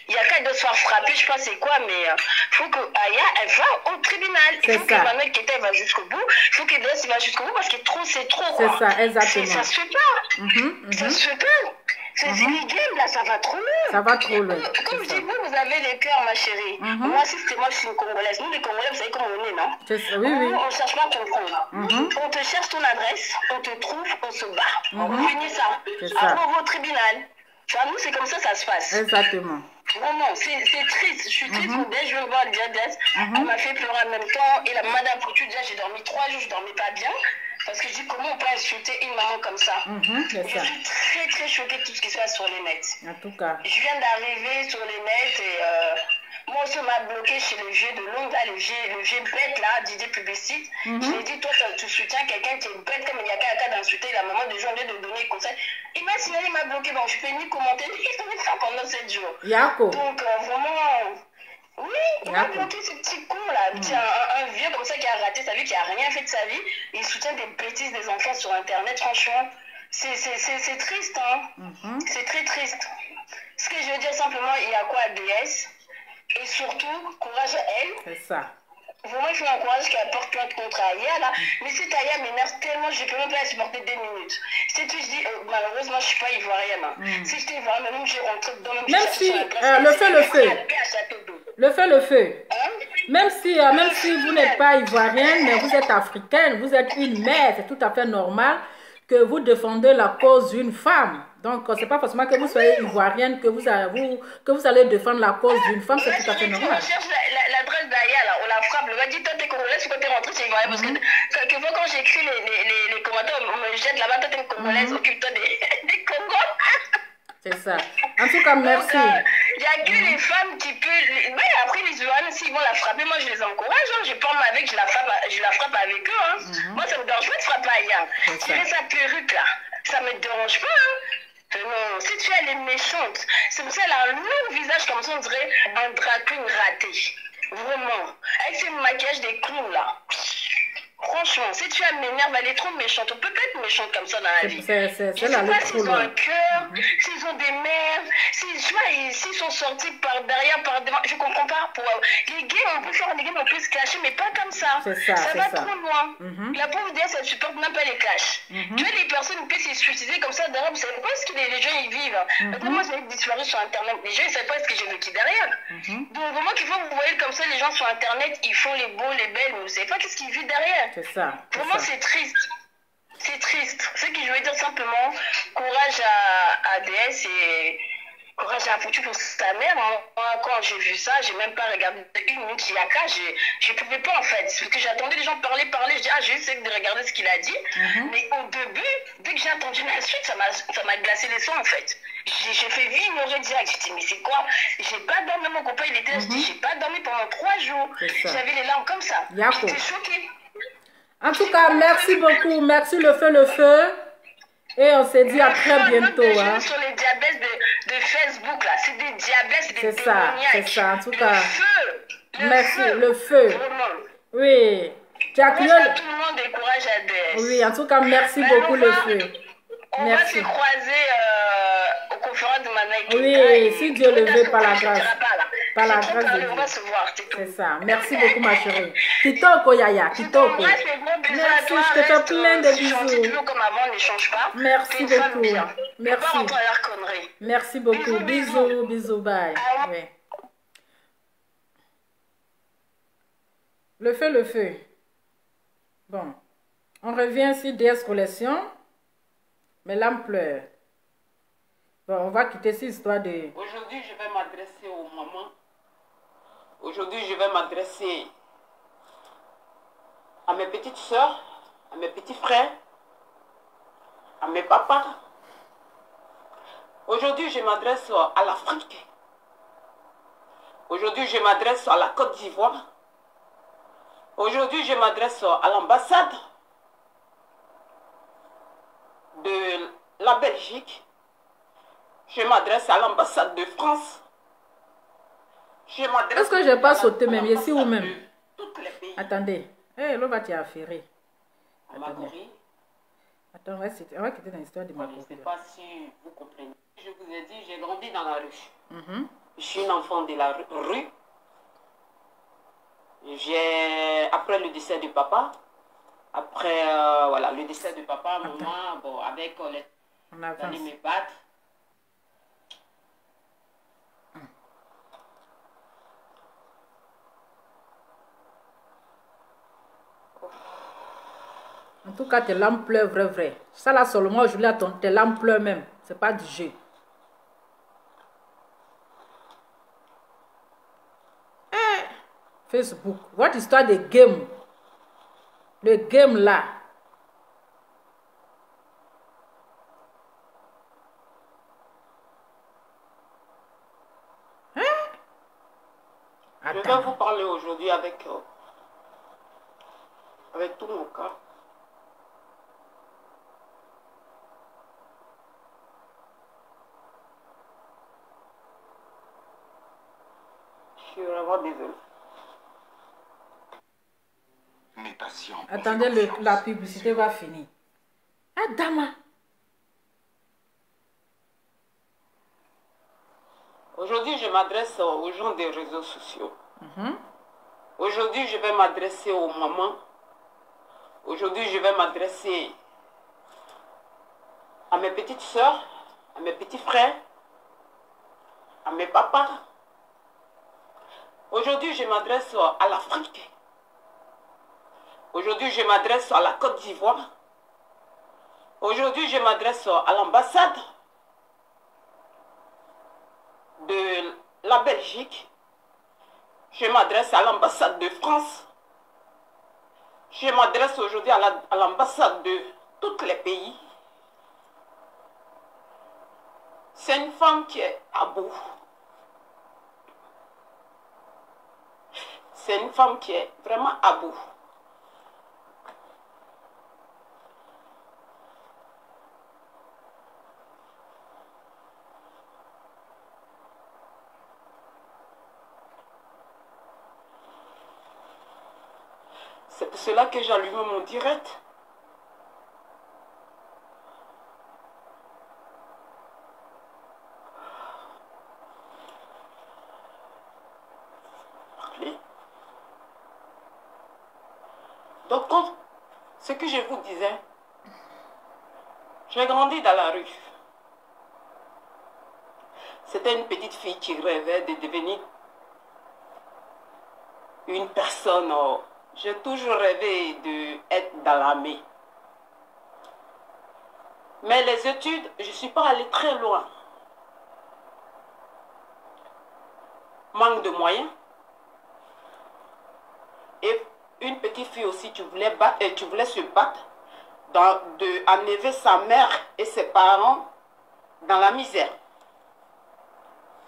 Il y a qu'à de se faire frapper, je sais pas c'est quoi, mais il faut que Aya, elle va au tribunal. Il faut que Emmanuel Keïta va jusqu'au bout. Il faut que Dos va jusqu'au bout parce que c'est trop quoi. C'est ça, exactement. Ça se fait pas. Ça se fait pas. C'est illégal, là, ça va trop loin. Ça va trop loin. Comme je dis, vous avez le cœur, ma chérie. Moi, si c'était moi, je suis une Congolaise. Nous, les Congolais, vous savez comment on est, non? Oui. On ne cherche pas ton compte. On te cherche ton adresse, on te trouve, on se bat. On finit ça. Après, au tribunal. Tu vois, nous, c'est comme ça se passe. Exactement. Vraiment, c'est triste. Je suis triste. Dès que je veux voir le diadès, elle m'a fait pleurer en même temps. Et la madame Poutu, déjà, j'ai dormi 3 jours, je ne dormais pas bien. Parce que je dis, comment on peut insulter une maman comme ça? Je suis très, très choquée de tout ce qui se passe sur les nets. En tout cas. Je viens d'arriver sur les nets et moi aussi, on m'a bloqué chez le vieux de Londres, le vieux bête là, Didier Publicite. Je lui ai dit, toi, tu soutiens quelqu'un qui est bête comme il y a qu'à d'insulter la maman de gens, de donner conseil. Il m'a signalé, il m'a bloqué. Bon, je peux ni commenter, ni faire pendant 7 jours. Donc, vraiment. Oui, il m'a bloqué ce petit con là, un vieux comme ça qui a raté sa vie, qui a rien fait de sa vie. Il soutient des bêtises des enfants sur internet, franchement. C'est triste, hein. C'est très triste. Ce que je veux dire simplement, il y a quoi à DS? Et surtout, courage à elle. C'est ça. Vraiment, il faut encourager qu'elle porte plainte contre Aya là. Mais cette Aya m'énerve tellement, je ne peux même pas la supporter 2 minutes. C'est tout, je dis, malheureusement, je ne suis pas ivoirienne. Si j'étais ivoirienne, même je rentrais dedans, même si, le feu. Même si vous n'êtes pas ivoirienne, mais vous êtes africaine, vous êtes une mère, c'est tout à fait normal que vous défendez la cause d'une femme. Donc, ce n'est pas forcément que vous soyez ivoirienne, que vous allez défendre la cause d'une femme, c'est tout à fait normal. On cherche l'adresse d'Aya, là, on la frappe. On va dire, toi, t'es congolaise, quand t'es rentrée, c'est ivoirienne. Parce que quand j'écris les commentaires, on me jette là-bas, toi, t'es congolaise, occupe-toi des Congos. C'est ça. En tout cas, merci. Il n'y a que les femmes qui peuvent... Ouais, après, les Ivoiriens, s'ils vont la frapper, moi, je les encourage. Hein. Je parle avec, je la frappe avec eux. Hein. Moi, ça me dérange pas de frapper Aya. Tirer sa perruque, là, ça me dérange pas. Hein. Non, si tu elle est méchante, c'est pour ça qu'elle a un long visage comme ça, on dirait un drag queen raté. Vraiment. Avec ces maquillages des clowns là. Franchement, si tu m'énerve, elle est trop méchante. On peut pas être méchante comme ça dans la vie. Je sais pas s'ils ont un cœur, s'ils ont des mères, s'ils sont sortis par derrière, par devant. Je comprends pas. Pour les gays, on peut faire des gays, on peut se clasher, mais pas comme ça. Ça va trop loin. La pauvre déesse, elle supporte même pas les clashs. Tu vois, les personnes peuvent se suicider comme ça derrière, vous savez pas ce que les gens y vivent. Moi, j'ai disparu sur Internet. Les gens, ils savent pas ce que j'ai vécu derrière. Donc, vraiment qu'il faut vous voyez comme ça, les gens sur Internet, ils font les beaux, les belles, mais vous savez pas qu'est-ce qu'ils vivent derrière. C'est ça. Vraiment, c'est triste. C'est triste. Ce que je veux dire simplement, courage à DS et courage à Foutu pour sa mère. Moi, quand j'ai vu ça, j'ai même pas regardé une minute Yaka. Je pouvais pas en fait. Parce que j'attendais les gens parler. Je dis, j'ai essayé de regarder ce qu'il a dit. Mais au début, dès que j'ai entendu la suite, ça m'a glacé les sangs en fait. J'ai fait ignorer direct. J'ai dit, mais c'est quoi? J'ai pas dormi. Mon copain, il était là. Je dis, j'ai pas dormi pendant 3 jours. J'avais les larmes comme ça. J'étais choquée. En tout cas, merci beaucoup. Merci le feu. Et on se dit à très bientôt. Hein. Sur les diabètes de Facebook, là. C'est des diabètes, c'est des démoniaques. C'est ça, en tout cas. Merci, le feu. Vraiment. Oui. Tu as tout le monde et courage à DS. Oui, en tout cas, merci beaucoup le feu. On va se croiser aux conférences de Manaïki. Oui, si Dieu le veut, par la grâce. Par la grâce de Dieu. On va se voir, c'est ça. Merci beaucoup, ma chérie. Kitoko, Yaya. Kitoko. Merci, je te fais plein de bisous. Toujours comme avant, on n'échange pas. Merci beaucoup. Merci. Merci beaucoup. Bisous, bye. Oui. Le feu. Bon. On revient sur DS Collection. Mais l'âme pleure. Bon, on va quitter cette histoire de... Aujourd'hui, je vais m'adresser aux mamans. Aujourd'hui, je vais m'adresser à mes petites soeurs, à mes petits frères, à mes papas. Aujourd'hui, je m'adresse à l'Afrique. Aujourd'hui, je m'adresse à la Côte d'Ivoire. Aujourd'hui, je m'adresse à l'ambassade de la Belgique. Je m'adresse à l'ambassade de France. Est-ce que je n'ai pas sauté même ici ou même? Attendez. L'eau va t'y affairer. Attends, on va quitter dans l'histoire de Makori. Je ne sais pas si vous comprenez. Je vous ai dit, j'ai grandi dans la rue. Je suis une enfant de la rue. Après le décès de papa, le décès de papa, maman, bon, avec on allait me battre. En tout cas, tes larmes pleurent vrai. Ça là seulement, je voulais attendre. Tes larmes pleurent même. C'est pas du jeu. Facebook. Votre histoire de game. Le game là. Je vais vous parler aujourd'hui avec tout mon cœur. Je suis vraiment désolée. Attendez, la publicité va finir. Ah, Dama. Aujourd'hui, je m'adresse aux gens des réseaux sociaux. Aujourd'hui, je vais m'adresser aux mamans. Aujourd'hui, je vais m'adresser à mes petites soeurs, à mes petits frères, à mes papas. Aujourd'hui, je m'adresse à l'Afrique. Aujourd'hui, je m'adresse à la Côte d'Ivoire. Aujourd'hui, je m'adresse à l'ambassade de la Belgique. Je m'adresse à l'ambassade de France. Je m'adresse aujourd'hui à l'ambassade de tous les pays. C'est une femme qui est à bout. C'est une femme qui est vraiment à bout. pour cela que j'ai allumé mon direct. Donc, ce que je vous disais, j'ai grandi dans la rue. C'était une petite fille qui rêvait de devenir une personne. J'ai toujours rêvé d'être dans l'armée. Mais les études, je ne suis pas allée très loin. Manque de moyens. Et une petite fille aussi, tu voulais se battre, enlever sa mère et ses parents dans la misère.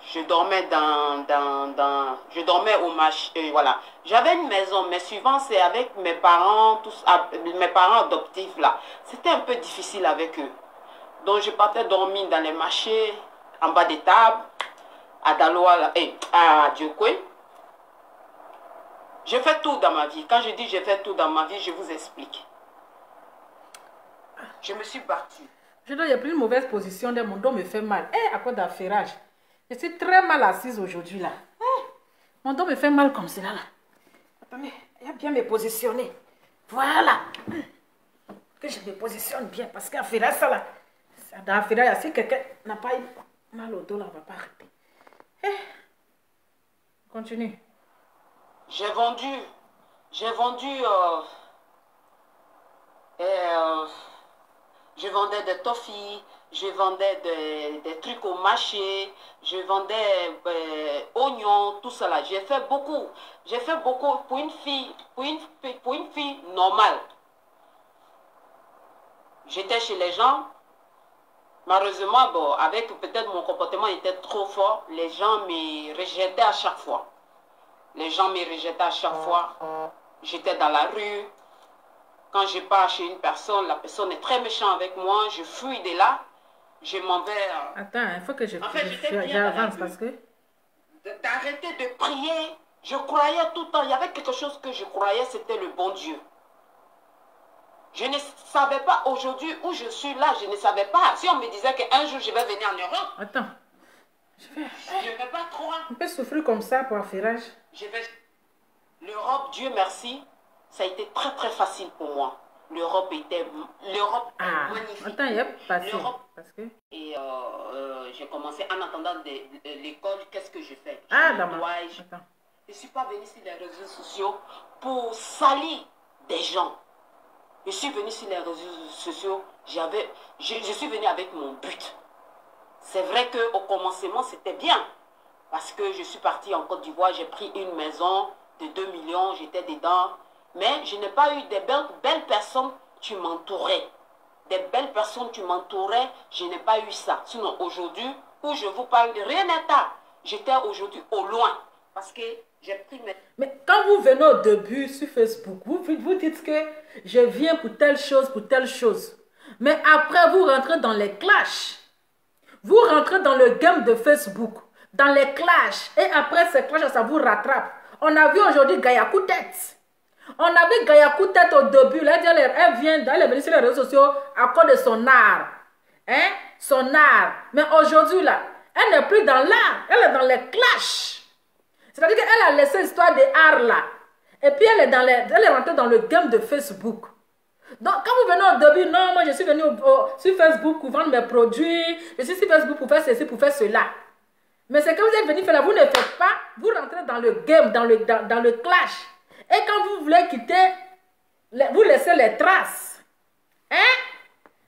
Je dormais je dormais au marché, voilà. J'avais une maison, mais souvent c'est avec mes parents, mes parents adoptifs là. C'était un peu difficile avec eux. Donc je partais dormir dans les marchés, en bas des tables, à Daloa et à Djokwe. J'ai fait tout dans ma vie. Quand je dis j'ai fait tout dans ma vie, je vous explique. Je me suis battue. Je dois, il y a plus une mauvaise position, mon dos me fait mal. À cause d'affairage. Je suis très mal assise aujourd'hui là. Mon dos me fait mal comme cela là. Attendez, il y a bien me positionner. Voilà. Que je me positionne bien parce qu'affairage ça là. Dans l'affairage, si quelqu'un n'a pas eu mal au dos là, on ne va pas arrêter. Continue. Je vendais des toffees, je vendais des trucs au marché, je vendais oignons, tout cela. J'ai fait beaucoup pour une fille normale. J'étais chez les gens. Malheureusement, bon, avec peut-être mon comportement était trop fort, les gens me rejetaient à chaque fois. J'étais dans la rue. Quand je pars chez une personne, la personne est très méchante avec moi. Je fuis de là. Je m'en vais. Attends, il faut que j'avance parce que... D'arrêter de prier. Je croyais tout le temps. Il y avait quelque chose que je croyais, c'était le bon Dieu. Je ne savais pas aujourd'hui où je suis là. Je ne savais pas. Si on me disait qu'un jour je vais venir en Europe. Attends. Je ne vais pas croire. On peut souffrir comme ça pour affairage. L'Europe, Dieu merci, ça a été très très facile pour moi. L'Europe est magnifique. Attends, il y a passé. Parce que... Et j'ai commencé en attendant l'école, qu'est-ce que je fais? Je ne suis pas venue sur les réseaux sociaux pour salir des gens. Je suis venue sur les réseaux sociaux, je suis venue avec mon but. C'est vrai qu'au commencement, c'était bien. Parce que je suis partie en Côte d'Ivoire, j'ai pris une maison de 2 millions, j'étais dedans. Mais je n'ai pas eu des belles personnes qui m'entouraient. Des belles personnes qui m'entouraient, je n'ai pas eu ça. Sinon, aujourd'hui, où je vous parle, rien n'est tard. J'étais aujourd'hui au loin. Parce que j'ai pris mes... Mais quand vous venez au début sur Facebook, vous dites que je viens pour telle chose. Mais après, vous rentrez dans les clashs. Vous rentrez dans le game de Facebook, dans les clashs. Et après ces clashs, ça vous rattrape. On a vu aujourd'hui Gaïa Coup-Tête. On a vu Gaïa Coup-Tête au début. Là, elle vient d'aller sur les réseaux sociaux à cause de son art. Son art. Mais aujourd'hui, là, elle n'est plus dans l'art. Elle est dans les clashs. C'est-à-dire qu'elle a laissé l'histoire des arts là. Et puis elle est rentrée dans le game de Facebook. Donc quand vous venez au début, non, moi je suis venue sur Facebook pour vendre mes produits. Je suis sur Facebook pour faire ceci, pour faire cela. Mais c'est que vous êtes venu faire là, vous ne faites pas. Vous rentrez dans le game, dans le clash. Et quand vous voulez quitter, vous laissez les traces.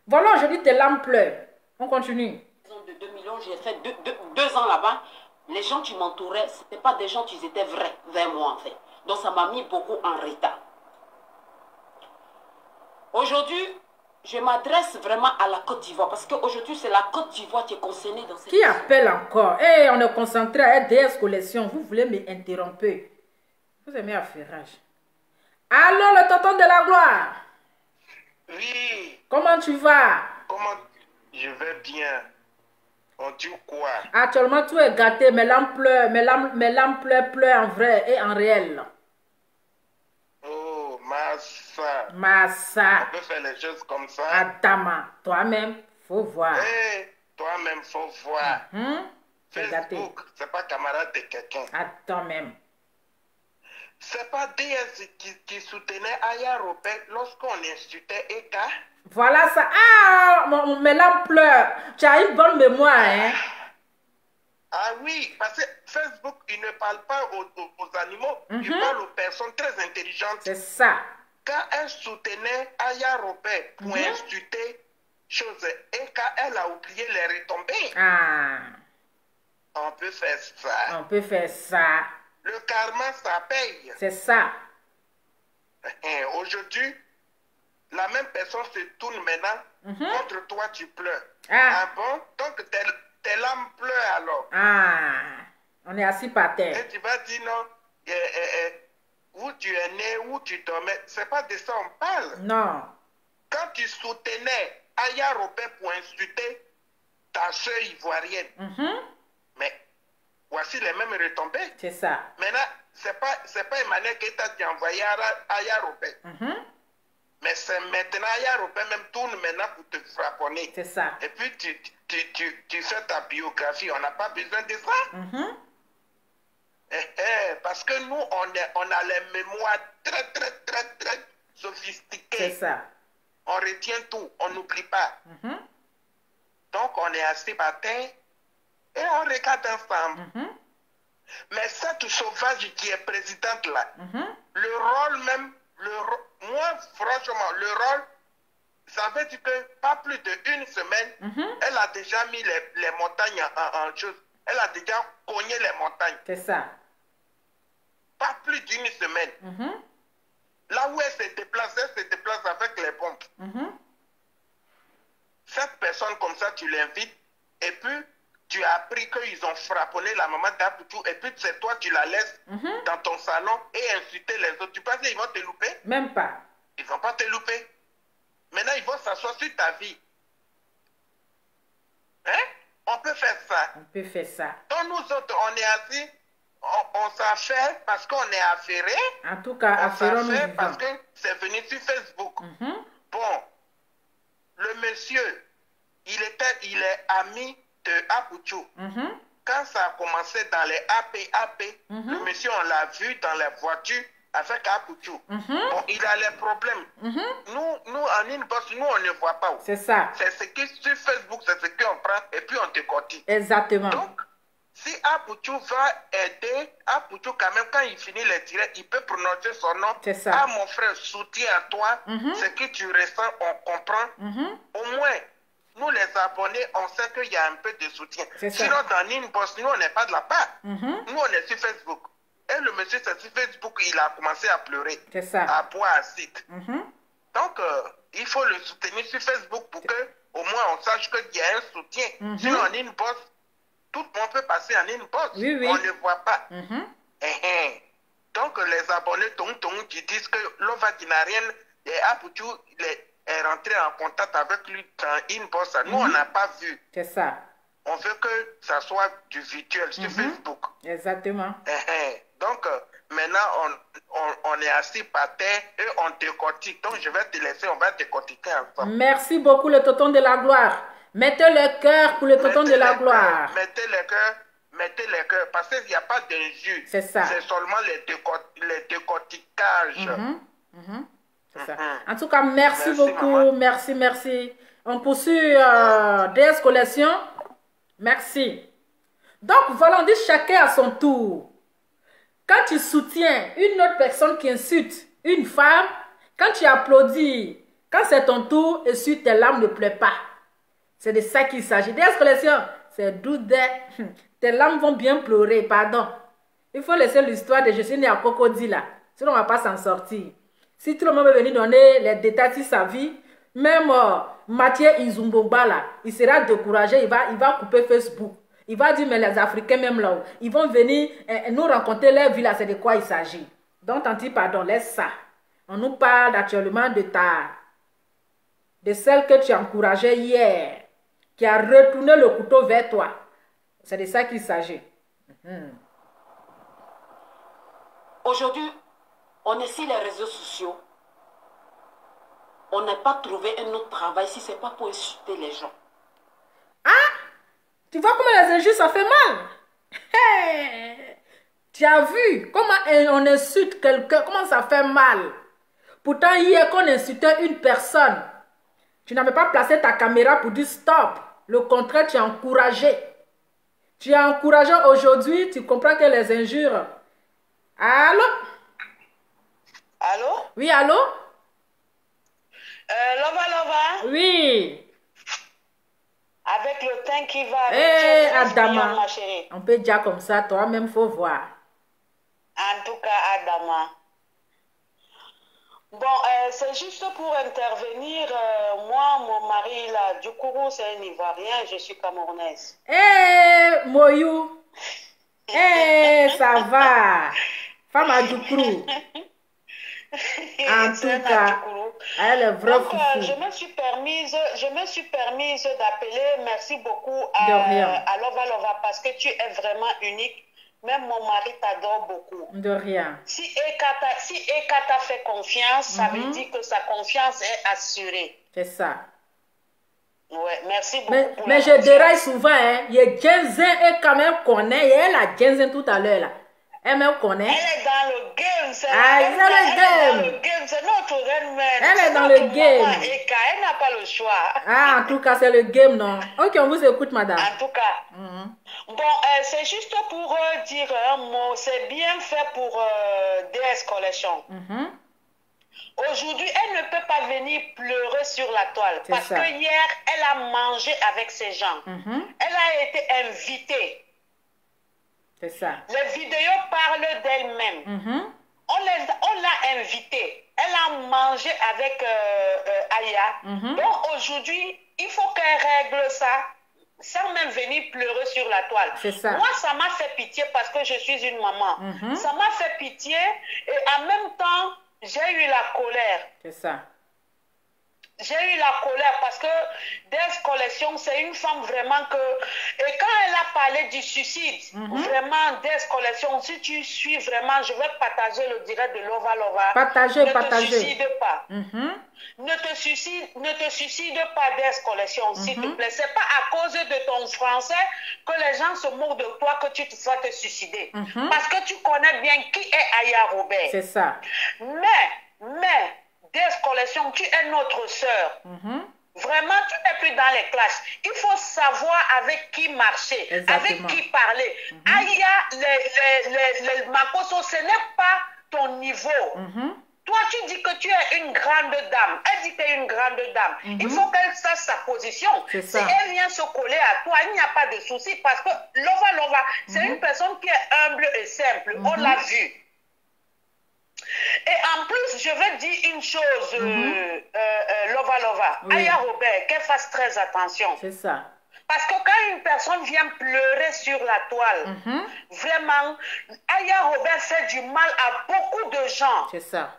Voilà, aujourd'hui tes larmes pleurent. On continue. De 2 millions, j'ai fait 2 ans là-bas. Les gens qui m'entouraient, ce n'étaient pas des gens qui étaient vrais vers moi en fait. Donc ça m'a mis beaucoup en retard. Aujourd'hui, je m'adresse vraiment à la Côte d'Ivoire parce qu'aujourd'hui, c'est la Côte d'Ivoire qui est concernée dans cette... Qui appelle encore? On est concentré à DS Collection. Vous voulez m'interrompre? Vous aimez affairage. Allô, le tonton de la gloire? Oui. Comment tu vas? Comment? Je vais bien. On dit quoi? Actuellement, tout est gâté. Mes larmes pleurent en vrai et en réel. Oh, Massa. Massa. On peut faire les choses comme ça. Adama, toi-même, faut voir. Toi-même, faut voir. Facebook, c'est pas camarade de quelqu'un. Attends même. C'est pas DS qui soutenait Aya Robert lorsqu'on insultait Eka. Voilà ça. Ah, mais là, on pleure. Tu as une bonne mémoire, hein? Ah oui, parce que Facebook, il ne parle pas aux animaux, il parle aux personnes très intelligentes. C'est ça. Quand elle soutenait Aya Robert pour insulter chose, Eka, elle a oublié les retombées. Ah. On peut faire ça. On peut faire ça. Le karma, ça paye. C'est ça. Aujourd'hui, la même personne se tourne maintenant contre toi, tu pleures. Ah bon? Donc, tes larmes pleurent alors. Ah. On est assis par terre. Et tu vas dire non, où tu es né, où tu dormais, c'est pas de ça on parle. Non. Quand tu soutenais Aya Robert pour insulter ta soeur ivoirienne, mais voici les mêmes retombées. C'est ça. Maintenant, c'est pas Emmanuel qui t'a envoyé Aya Robert. Mais c'est maintenant Aya Robert même tourne maintenant pour te frapponner. C'est ça. Et puis tu fais ta biographie. On n'a pas besoin de ça. Parce que nous, on a les mémoires très sophistiquées. C'est ça. On retient tout, on n'oublie pas. Donc, on est assis par terre et on regarde ensemble. Mais cette sauvage qui est présidente là, le rôle même, moi, franchement, le rôle, ça veut dire que pas plus d'une semaine, elle a déjà mis les montagnes en chose. Elle a déjà cogné les montagnes. C'est ça. Pas plus d'une semaine. Là où elle se déplace avec les bombes. Cette personne comme ça, tu l'invites et puis tu as appris qu'ils ont frapponné la maman d'Apoutou et puis c'est toi, tu la laisses dans ton salon et insulter les autres. Tu penses qu'ils vont te louper? Même pas. Ils ne vont pas te louper. Maintenant, ils vont s'asseoir sur ta vie. Hein? On peut faire ça. On peut faire ça. Donc nous autres, on est assis, on s'en fait parce qu'on est affairés. En tout cas, affairons nous vivants. Parce que c'est venu sur Facebook. Bon, le monsieur, il est ami de Apoutou. Quand ça a commencé dans les AP, le monsieur, on l'a vu dans les voitures avec Apoutou. Bon, il a les problèmes. Nous, en inbox, nous, on ne voit pas. C'est ça. C'est ce qui, sur Facebook, c'est ce qu'on prend et puis on te cotise. Exactement. Donc, si Apoutou va aider, Apoutou, quand même, quand il finit les directs, il peut prononcer son nom. C'est ça. Ah, mon frère, soutien à toi. Ce que tu ressens, on comprend. Au moins, nous, les abonnés, on sait qu'il y a un peu de soutien. Sinon, dans l'inbox, nous, on n'est pas de la part. Nous, on est sur Facebook. Et le monsieur, c'est sur Facebook, il a commencé à pleurer. C'est ça. À boire acide. Donc, il faut le soutenir sur Facebook pour que, au moins, on sache qu'il y a un soutien. Sinon, en inbox, tout le monde peut passer en inbox. Oui. On ne voit pas. Donc, les abonnés qui disent que l'Ovaginarienne et Apoutou est rentré en contact avec lui dans inbox, nous, on n'a pas vu. C'est ça. On veut que ça soit du virtuel sur Facebook. Exactement. Donc, maintenant, on est assis par terre et on décortique. Donc, je vais te laisser, on va décortiquer ensemble. Merci beaucoup, le tonton de la gloire. Mettez le cœur pour le tonton de la gloire. Mettez les cœurs, parce qu'il n'y a pas d'injure. C'est ça. C'est seulement les décortiquages. C'est ça. En tout cas, merci beaucoup. Maman. Merci. On poursuit DS Collection. Merci. Donc, voilà, on dit chacun à son tour. Quand tu soutiens une autre personne qui insulte une femme, quand tu applaudis, quand c'est ton tour, et sur tes larmes ne pleurent pas. C'est de ça qu'il s'agit. DS Collection, c'est doux. Tes larmes vont bien pleurer, pardon. Il faut laisser l'histoire de je suis né à Cocody là. Sinon, on ne va pas s'en sortir. Si tout le monde veut venir donner les détails sur sa vie, même Mathieu Izumbomba là, il sera découragé, il va couper Facebook. Il va dire, mais les Africains même là, ils vont venir nous rencontrer leur vie là, c'est de quoi il s'agit. Donc, tanti, pardon, laisse ça. On nous parle actuellement de celle que tu encourageais hier, qui a retourné le couteau vers toi. C'est de ça qu'il s'agit. Aujourd'hui, on est sur les réseaux sociaux. on n'a pas trouvé un autre travail si ce n'est pas pour insulter les gens. Ah, tu vois comment les injures, ça fait mal. Hey, tu as vu comment on insulte quelqu'un, comment ça fait mal. Pourtant, hier, qu'on insultait une personne, tu n'avais pas placé ta caméra pour dire stop. Le contraire, tu as encouragé. Tu as encouragé aujourd'hui, tu comprends que les injures. Allô? Allô? Oui, allô? Lova. Oui. Avec le teint qui va. Eh, Adama. Adama. On peut dire comme ça, toi-même, faut voir. En tout cas, Adama. Bon, c'est juste pour intervenir. Moi, mon mari, là, Djokourou, c'est un Ivoirien, je suis camerounaise. Eh, Moyou. Eh, ça va. Femme à Djokourou. En tout cas, elle est vraie foufou. Je me suis permise d'appeler. Merci beaucoup à Lova Lova parce que tu es vraiment unique. Même mon mari t'adore beaucoup. De rien. Si Eka t'a fait confiance, ça veut dire que sa confiance est assurée. C'est ça. Ouais, merci beaucoup. Mais je déraille souvent, hein. Il y a Genzen et quand même connaît. Et elle a Genzen tout à l'heure là. Elle me connaît. Elle est dans le game. Elle est dans le game. C'est notre reine mère. Elle est dans le game. Eka, elle n'a pas le choix. Ah, en tout cas, c'est le game, non? Ok, on vous écoute, madame. En tout cas. Bon, c'est juste pour dire un mot. C'est bien fait pour DS Collection. Aujourd'hui, elle ne peut pas venir pleurer sur la toile. Parce que hier, elle a mangé avec ses gens. Elle a été invitée. C'est ça. Les vidéos parlent d'elle-même. On l'a invitée. Elle a mangé avec Aya. Donc aujourd'hui, il faut qu'elle règle ça sans même venir pleurer sur la toile. C'est ça. Moi, ça m'a fait pitié parce que je suis une maman. Ça m'a fait pitié et en même temps, j'ai eu la colère. C'est ça. J'ai eu la colère parce que Des Collection, c'est une femme vraiment que... Et quand elle a parlé du suicide, vraiment, Des Collection, si tu suis vraiment, je vais partager le direct de Lova Lova. Partagez. Ne te suicide pas. Ne te suicide pas, Des Collection, s'il te plaît. C'est pas à cause de ton français que les gens se moquent de toi que tu vas te suicider. Parce que tu connais bien qui est Aya Robert. C'est ça. Mais... Des Collection, tu es notre sœur. Vraiment, tu n'es plus dans les classes. Il faut savoir avec qui marcher, avec qui parler. Aya, les Makoso, ce n'est pas ton niveau. Toi, tu dis que tu es une grande dame. Elle dit que tu es une grande dame. Il faut qu'elle sache sa position. Si elle vient se coller à toi, il n'y a pas de souci parce que Lova, c'est une personne qui est humble et simple. On l'a vu. Et en plus, je vais dire une chose, Lova. Aya Robert, qu'elle fasse très attention. C'est ça. Parce que quand une personne vient pleurer sur la toile, vraiment, Aya Robert fait du mal à beaucoup de gens. C'est ça.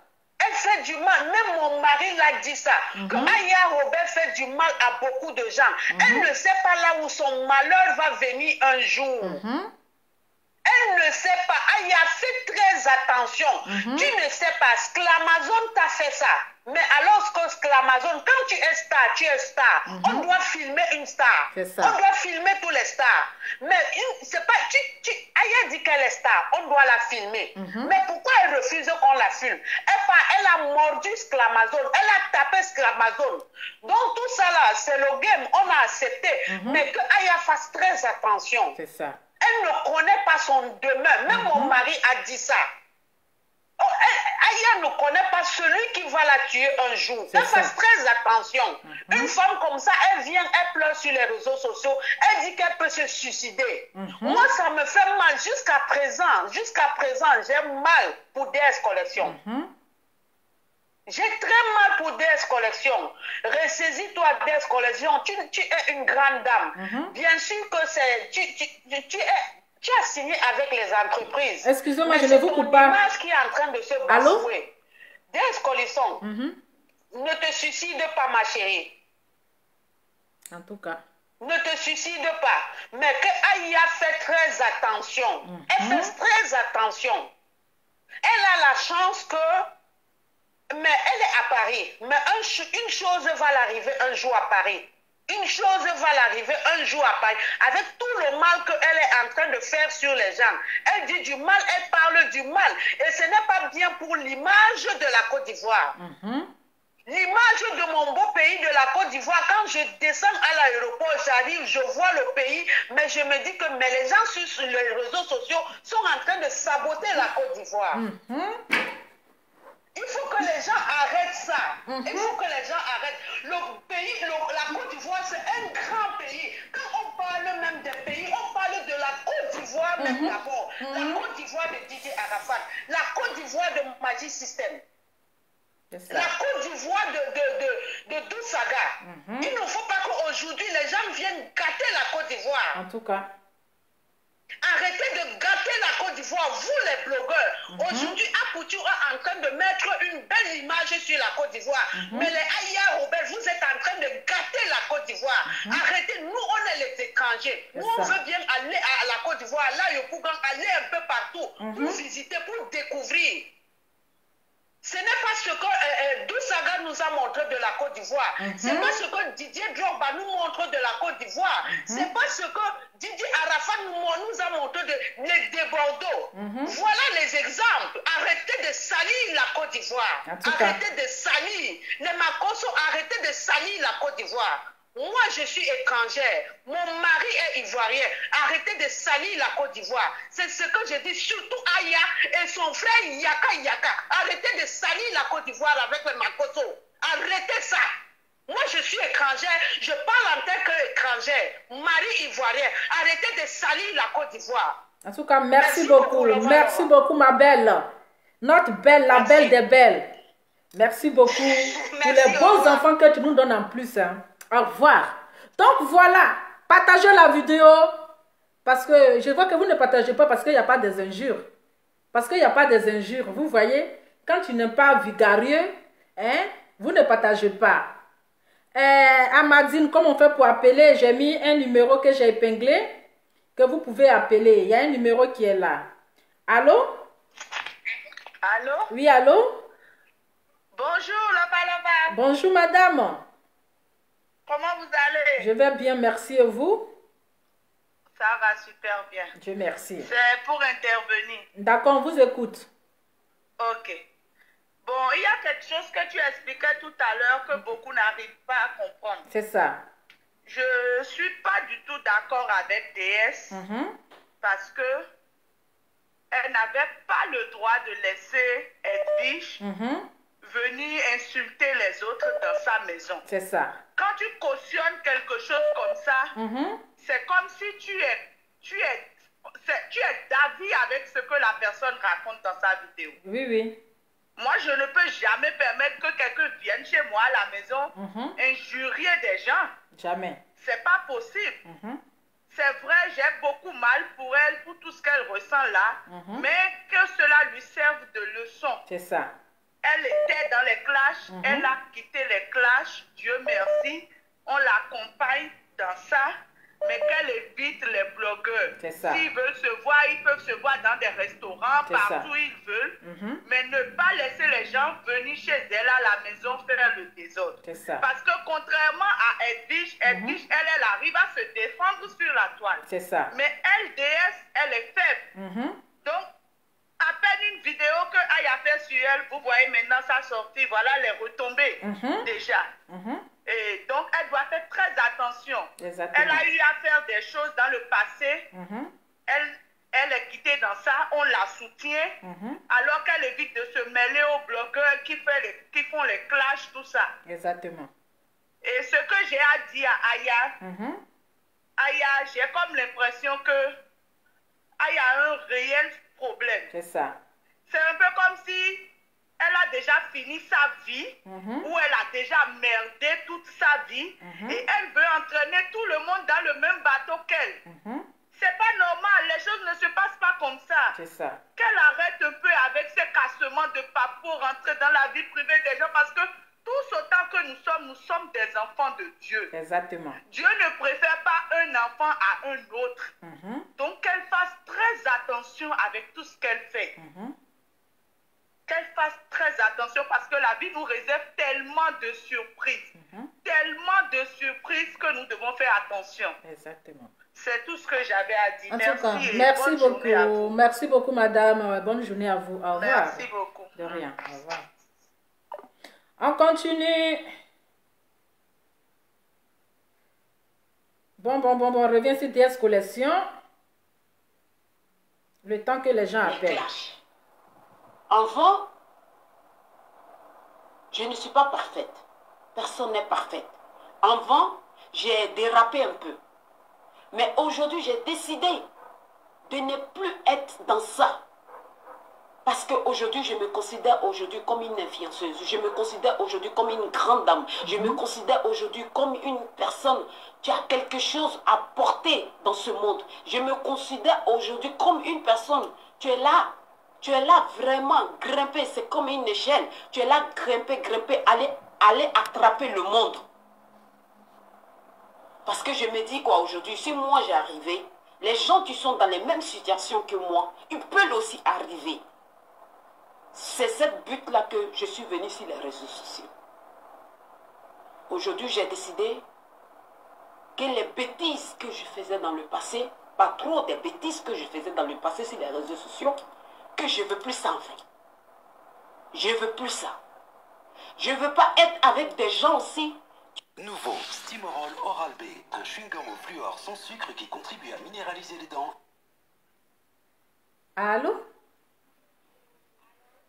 Elle fait du mal, même mon mari l'a dit ça, que Aya Robert fait du mal à beaucoup de gens. Elle ne sait pas là où son malheur va venir un jour. Elle ne sait pas. Aya, fais très attention. Tu ne sais pas. Sclamazon t'a fait ça. Mais alors que Sclamazon, quand tu es star, tu es star. On doit filmer une star. On doit filmer tous les stars. Mais c'est pas. Aya dit qu'elle est star. On doit la filmer. Mais pourquoi elle refuse qu'on la filme? Elle a mordu Sclamazon. Elle a tapé Sclamazon. Donc tout ça là, c'est le game. On a accepté. Mais que Aya fasse très attention. C'est ça. Elle ne connaît pas son demain. Même mon mari a dit ça. Aya ne connaît pas celui qui va la tuer un jour. Elle fasse très attention. Une femme comme ça, elle vient, elle pleure sur les réseaux sociaux. Elle dit qu'elle peut se suicider. Moi, ça me fait mal. Jusqu'à présent, j'ai mal pour DS Collection. J'ai très mal pour DS Collection. Ressaisis-toi, DS Collection. Tu es une grande dame. Bien sûr que c'est... Tu as signé avec les entreprises. Excusez-moi, je ne vous coupe pas. C'est qui est en train de se bafouer. DS Collection, ne te suicide pas, ma chérie. En tout cas. Ne te suicide pas. Mais que Aya fait très attention. Elle fait très attention. Elle a la chance que Mais elle est à Paris. Mais une chose va l'arriver un jour à Paris. Une chose va l'arriver un jour à Paris. Avec tout le mal qu'elle est en train de faire sur les gens. Elle dit du mal, elle parle du mal. Et ce n'est pas bien pour l'image de la Côte d'Ivoire. L'image de mon beau pays de la Côte d'Ivoire, quand je descends à l'aéroport, j'arrive, je vois le pays, mais je me dis que les gens sur les réseaux sociaux sont en train de saboter la Côte d'Ivoire. Il faut que les gens arrêtent ça. Il faut que les gens arrêtent. Le pays, la Côte d'Ivoire, c'est un grand pays. Quand on parle même des pays, on parle de la Côte d'Ivoire même d'abord. La Côte d'Ivoire de Didier Arafat. La Côte d'Ivoire de Magic System. La Côte d'Ivoire de Doussaga. Il ne faut pas qu'aujourd'hui les gens viennent gâter la Côte d'Ivoire. En tout cas. Arrêtez de gâter la Côte d'Ivoire, vous les blogueurs. Aujourd'hui, Apoutou est en train de mettre une belle image sur la Côte d'Ivoire. Mais les Aya Robert, vous êtes en train de gâter la Côte d'Ivoire. Arrêtez, nous on est les étrangers. Nous on veut bien aller à la Côte d'Ivoire, là, aller un peu partout, pour visiter, pour découvrir. Ce n'est pas ce que Doussaga nous a montré de la Côte d'Ivoire. Ce n'est pas ce que Didier Drogba nous montre de la Côte d'Ivoire. Ce n'est pas ce que Didier Arafat nous a montré de Bordeaux. Voilà les exemples. Arrêtez de salir la Côte d'Ivoire. Arrêtez de salir. Les Makosso, arrêtez de salir la Côte d'Ivoire. Moi, je suis étrangère. Mon mari est ivoirien. Arrêtez de salir la Côte d'Ivoire. C'est ce que je dis, surtout Aya et son frère Yaka. Arrêtez de salir la Côte d'Ivoire avec les Makosso. Arrêtez ça. Moi, je suis étrangère. Je parle en tant qu'étrangère. Mari ivoirien. Arrêtez de salir la Côte d'Ivoire. En tout cas, merci beaucoup. Merci beaucoup, ma belle. Notre belle, la belle des belles. Merci beaucoup pour les beaux enfants que tu nous donnes en plus. Hein. Au revoir. Donc voilà, partagez la vidéo parce que je vois que vous ne partagez pas parce qu'il n'y a pas des injures. Parce qu'il n'y a pas des injures. Vous voyez, quand tu n'es pas vigarieux, hein, vous ne partagez pas. Amadine, comment on fait pour appeler? J'ai mis un numéro que j'ai épinglé que vous pouvez appeler. Il y a un numéro qui est là. Allô? Allô? Oui, allô? Bonjour, Lapa. Bonjour, madame. Comment vous allez? Je vais bien, merci. Et vous? Ça va super bien. Dieu merci. C'est pour intervenir. D'accord, on vous écoute. Ok. Bon, il y a quelque chose que tu expliquais tout à l'heure que beaucoup n'arrivent pas à comprendre. C'est ça. Je ne suis pas du tout d'accord avec DS parce que elle n'avait pas le droit de laisser Edwige venir insulter les autres dans sa maison. C'est ça. Quand tu cautionnes quelque chose comme ça, c'est comme si tu es d'avis avec ce que la personne raconte dans sa vidéo. Oui, oui. Moi, je ne peux jamais permettre que quelqu'un vienne chez moi à la maison injurier des gens. Jamais. C'est pas possible. C'est vrai, j'ai beaucoup mal pour elle, pour tout ce qu'elle ressent là, mais que cela lui serve de leçon. C'est ça. Elle était dans les clashs, elle a quitté les clashs, Dieu merci, on l'accompagne dans ça, mais qu'elle évite les blogueurs. C'est ça. S'ils veulent se voir, ils peuvent se voir dans des restaurants, partout où ils veulent, mais ne pas laisser les gens venir chez elle à la maison faire le désordre. C'est ça. Parce que contrairement à Edwige, elle arrive à se défendre sur la toile. C'est ça. Mais elle, DS, elle est faible. Donc, à peine une vidéo que Aïe a fait sur elle, vous voyez maintenant sa sortie, voilà les retombées déjà. Et donc, elle doit faire très attention. Exactement. Elle a eu à faire des choses dans le passé. Elle est quittée dans ça, on la soutient, alors qu'elle évite de se mêler aux blogueurs qui font les clashs, tout ça. Exactement. Et ce que j'ai à dire à Aya, Aya, j'ai comme l'impression que Aya a un réel problème. C'est ça. C'est un peu comme si elle a déjà fini sa vie, ou elle a déjà merdé toute sa vie, et elle veut entraîner tout le monde dans le même bateau qu'elle. C'est pas normal, les choses ne se passent pas comme ça. C'est ça. Qu'elle arrête un peu avec ces cassements de pape pour rentrer dans la vie privée des gens, parce que tous autant que nous sommes des enfants de Dieu. Exactement. Dieu ne préfère pas un enfant à un autre. Donc qu'elle fasse très attention avec tout ce qu'elle fait. Qu'elle fasse très attention parce que la vie nous réserve tellement de surprises. Tellement de surprises que nous devons faire attention. Exactement. C'est tout ce que j'avais à dire. En tout cas, et merci bonne journée à beaucoup. vous. Merci beaucoup, madame. Bonne journée à vous. Au revoir. Merci beaucoup. De rien. Au revoir. On continue. Bon, on revient sur DS Collection. Le temps que les gens appellent. Avant, je ne suis pas parfaite. Personne n'est parfaite. Avant, j'ai dérapé un peu. Mais aujourd'hui, j'ai décidé de ne plus être dans ça. Parce qu'aujourd'hui, je me considère aujourd'hui comme une influenceuse. Je me considère aujourd'hui comme une grande dame. Je me considère aujourd'hui comme une personne qui a quelque chose à porter dans ce monde. Je me considère aujourd'hui comme une personne. Tu es là vraiment grimper. C'est comme une échelle. Tu es là grimper, aller attraper le monde. Parce que je me dis quoi aujourd'hui, si moi j'ai arrivé, les gens qui sont dans les mêmes situations que moi, ils peuvent aussi arriver. C'est cette but-là que je suis venue sur les réseaux sociaux. Aujourd'hui, j'ai décidé que les bêtises que je faisais dans le passé, pas trop des bêtises que je faisais dans le passé sur les réseaux sociaux, que je ne veux plus ça en fait. Je ne veux plus ça. Je ne veux pas être avec des gens aussi. Nouveau Stimorol Oral B, un chewing-gum au fluor sans sucre qui contribue à minéraliser les dents. Allô?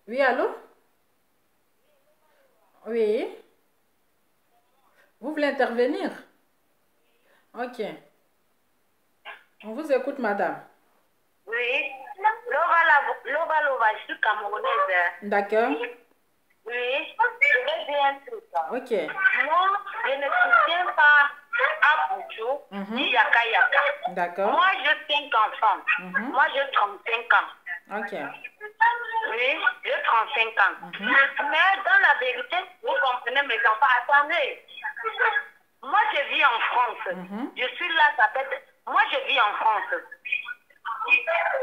Oui, allô? Oui. Vous voulez intervenir? Ok. On vous écoute, madame. Oui. Lova, je suis camerounaise. D'accord. Oui, je vais dire un truc. Ok. Moi, je ne soutiens pas à Bouchou, ni Yaka Yaka. D'accord. Moi, j'ai 5 enfants. Moi, j'ai 35 ans. Ok. Oui, j'ai 35 ans. Mais dans la vérité, vous comprenez mes enfants, attendez. Moi, je vis en France. Je suis là, ça fait... Moi, je vis en France.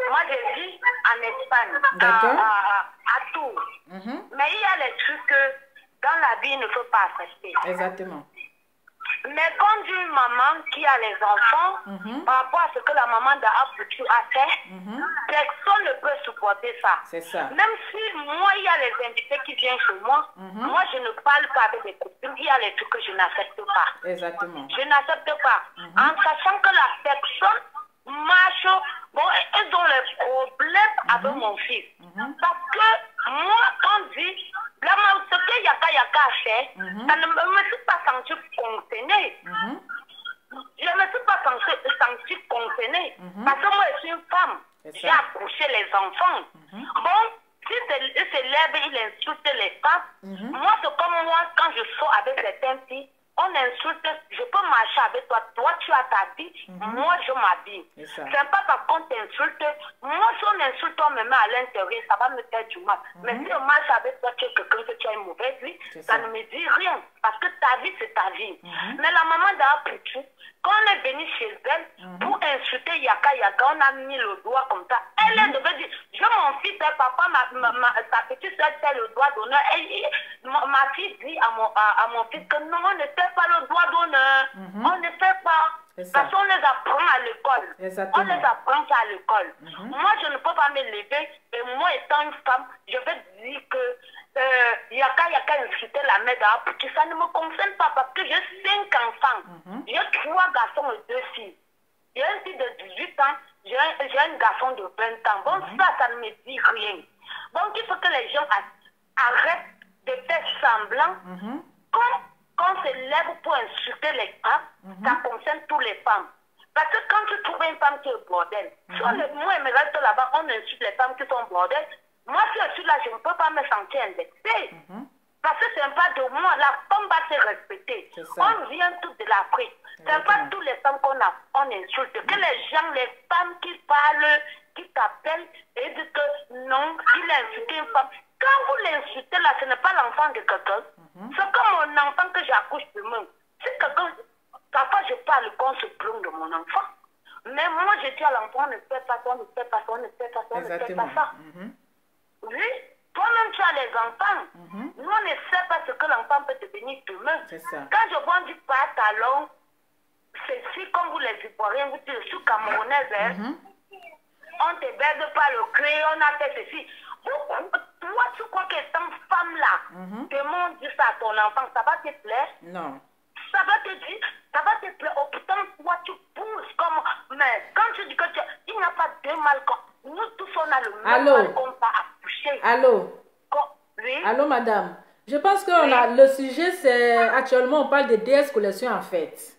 Moi, je vis en Espagne. D'accord. À Tours. Mais il y a les trucs que dans la vie, il ne faut pas accepter. Exactement. Mais quand une maman qui a les enfants, par rapport à ce que la maman d'Apoutou a fait, personne ne peut supporter ça. C'est ça. Même si moi, il y a les invités qui viennent chez moi, moi, je ne parle pas avec des copines. Il y a les trucs que je n'accepte pas. Exactement. Je n'accepte pas. En sachant que la personne marche, bon, elles ont les problèmes avec mon fils. Parce que moi, quand je dis, ce que Yaka Yaka a fait, ça ne me suis pas sentie concernée. Je ne me suis pas sentie concernée. Parce que moi, je suis une femme. J'ai accouché les enfants. Bon, si il se lève, il insulte les femmes. Moi, c'est comme moi, quand je sors avec certaines filles, on insulte, je peux marcher avec toi, toi tu as ta vie, moi je m'habille. C'est pas parce qu'on t'insulte, moi si on insulte, on me met à l'intérieur, ça va me faire du mal. Mais si on marche avec toi, tu es quelqu'un que tu as une mauvaise vie, ça ne me dit rien, parce que ta vie c'est ta vie. Mais la maman d'Apoutou, quand on est venu chez elle, pour insulter Yaka Yaka, on a mis le doigt comme ça. Elle devait dire, je mon fils, papa, sa petite soeur, c'est le doigt d'honneur. Ma fille dit à mon fils que non, on ne fait pas le doigt d'honneur. On ne fait pas. Parce qu'on les apprend à l'école. On les apprend ça à l'école. Moi, je ne peux pas me lever. Et moi, étant une femme, je vais dire que Yaka Yaka insulter la mère d'Apoutou. Ça ne me concerne pas parce que j'ai 5 enfants. J'ai 3 garçons et 2 filles. J'ai un fils de 18 ans. J'ai un garçon de 20 ans. Bon, ça ne me dit rien. Donc, il faut que les gens arrêtent de faire semblant. Quand on se lève pour insulter les femmes, ça concerne toutes les femmes. Parce que quand tu trouves une femme qui est bordel, soit moi et mes restes là-bas, on insulte les femmes qui sont bordel. Moi, si je suis là, je ne peux pas me sentir indexée. Parce que ce n'est pas de moi, la femme va se respecter. On vient toutes de l'Afrique. Ce n'est pas toutes les femmes qu'on insulte. Que les gens, les femmes qui parlent, qui t'appellent et disent que non, il a insulté une femme. Quand vous l'insultez là, ce n'est pas l'enfant de quelqu'un. C'est comme mon enfant que j'accouche de moi. Si quelqu'un, parfois je parle qu'on se plaint de mon enfant. Mais moi je dis à l'enfant, ne fais pas ça, ne fais pas ça, ne fais pas ça, ne fais pas ça. Oui, Toi-même, tu as les enfants. Nous, on ne sait pas ce que l'enfant peut devenir demain. C'est ça. Quand je vois du pantalon, ceci, comme vous les Ivoiriens, vous dites, je suis camerounaise, hein. On te baise pas le clé, on a fait ceci. Toi, tu crois que cette femme-là demande juste à ton enfant, ça va te plaire? Non. Ça va te dire, ça va te plaire. Oh putain, toi, tu pousses comme... Mais quand tu dis que il n'y a pas de mal, nous tous, on a le même mal qu'on va accoucher. Allô? Oui? Allô, madame? Je pense que le sujet, c'est... Actuellement, on parle de déscolation, en fait.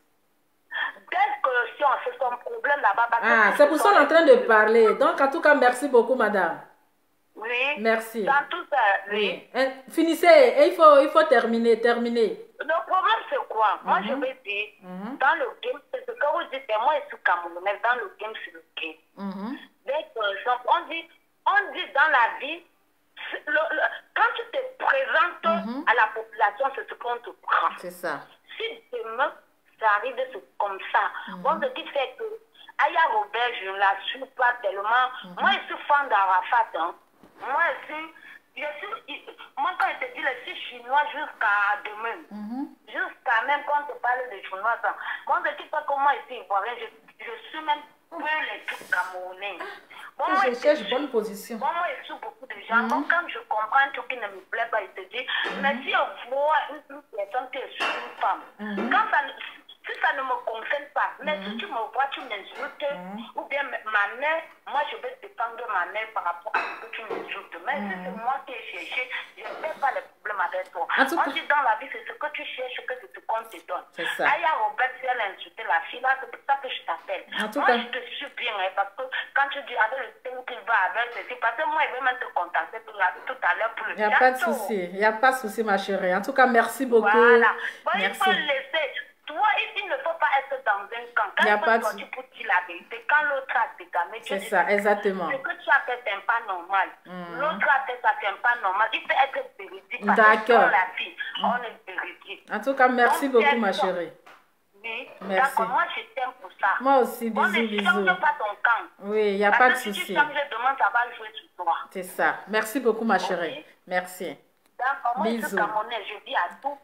Déscolation, c'est son problème là-bas. Ah, c'est pour ça qu'on est en train de parler. Donc, en tout cas, merci beaucoup, madame. Oui. Merci. Dans tout ça, oui. Finissez. Il faut terminer. Le problème, c'est quoi? Moi, je vais dire, dans le game, c'est ce que vous dites, et moi, je suis camerounaise, dans le game, c'est le game. On dit dans la vie, quand tu te présentes à la population, c'est ce qu'on te prend. C'est ça. Si demain, ça arrive comme ça, bon, ce qui fait que Aya Robert, je ne la suis pas tellement. Moi, je suis fan d'Arafat. Hein. Moi, quand je te dis, je suis chinois jusqu'à demain. Jusqu'à même quand on te parle de chinois. Moi, ce qui fait que moi, ici, ivoirien, je suis même peu les trucs camerounais. Bon, je cherche bonne position. Bon, moi, je suis beaucoup de gens. Bon, quand je comprends un truc qui ne me plaît pas, je te dis, mais si on voit une personne qui est sur une femme, si ça ne me concerne pas, mais si tu me vois, tu m'insultes, ou bien ma mère, moi je vais défendre ma mère par rapport à ce que tu m'insultes. Mais si c'est moi qui ai cherché, je ne fais pas les problèmes avec toi. On dit dans la vie, c'est ce que tu cherches que c'est ce qu'on te donne. C'est ça. Aya Robert, si elle a insulté la fille, là, c'est pour ça que je t'appelle. Moi, je te suis bien, hein, parce que quand tu dis avec le thème qu'il va avec, c'est parce que moi, je vais même te contacter tout à l'heure pour le Il n'y a pas de souci, il n'y a pas de souci, ma chérie. En tout cas, merci beaucoup. Voilà. Bon, merci. Il faut laisser. Toi, il ne faut pas être dans un camp. Quand tu peux dire la vérité, quand l'autre a dégamé, c'est ça, exactement. Ce que tu as fait, c'est pas normal. L'autre a fait ça, c'est pas normal. Il peut être véridique. D'accord. La vie, on est véridique. En tout cas, merci beaucoup, ma chérie. Oui, merci. D'accord, moi je t'aime pour ça. Moi aussi, bisous, bisous. On ne change pas ton camp. Oui, il n'y a pas de souci. Si tu changes demain, ça va jouer sur toi. C'est ça. Merci beaucoup, ma chérie. Merci. D'accord, moi je suis camerounaise, je dis à tout.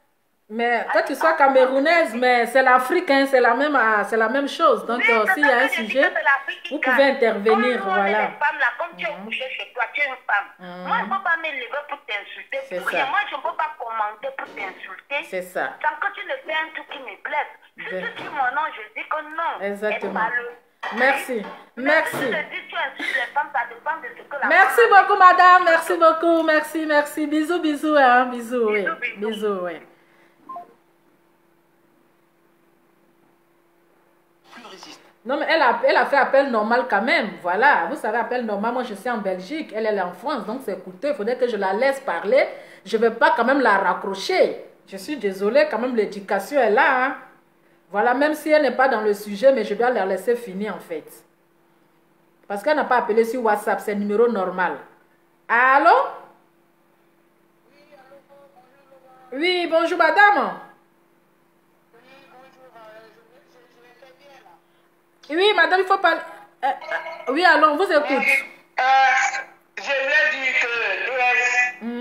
Mais que tu sois camerounaise, mais c'est l'Afrique, hein, c'est la même chose. Donc, s'il y a un sujet, vous pouvez intervenir. Comme voilà. Les femmes, là, comme tu es couché chez toi, tu es une femme. Moi, je ne peux pas me lever pour t'insulter. Moi, je ne peux pas commenter pour t'insulter. C'est ça. Tant que tu ne fais un truc qui me blesse. Si tu dis mon nom, je dis que non. Exactement. Merci. Merci. Merci beaucoup, madame. Merci beaucoup. Merci. Bisous, bisous. Hein. Bisous, oui. Bisous, oui. Non, mais elle a fait appel normal quand même. Voilà, vous savez, appel normal. Moi, je suis en Belgique. Elle est en France, donc c'est coûteux. Il faudrait que je la laisse parler. Je ne vais pas quand même la raccrocher. Je suis désolée, quand même, l'éducation est là. Hein. Voilà, même si elle n'est pas dans le sujet, mais je dois la laisser finir, en fait. Parce qu'elle n'a pas appelé sur WhatsApp, c'est numéro normal. Allô? Oui, bonjour, madame. Oui, madame, il faut parler. Oui, alors, vous écoute. Je voulais dire que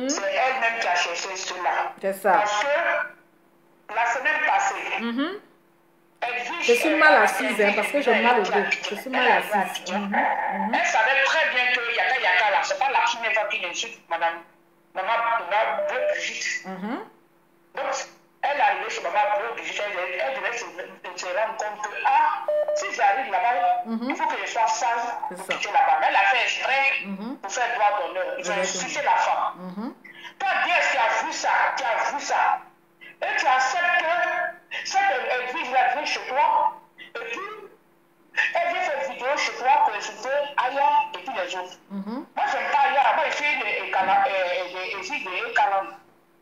c'est elle-même qui a cherché cela. C'est ça. Parce que la semaine passée, je suis mal assise, hein, parce que j'ai mal au dos. Je suis mal assise. Elle savait très bien que Yaka là, c'est pas la première fois qu'il insulte madame. Maman Brigitte. Donc, elle est arrivée chez maman Brigitte, elle devait se rendre compte que, si j'arrive là-bas, il faut que je sois sage pour quitter la femme. Elle a fait exprès pour faire droit d'honneur. Ils ont insulté la femme. Toi, Dieu, tu as vu ça. Et tu acceptes que cette église-là vient chez toi, et puis, elle vient faire vidéo chez toi pour insulter Aya et puis les autres. Moi, j'aime pas Aya. Moi, je suis des Kalam.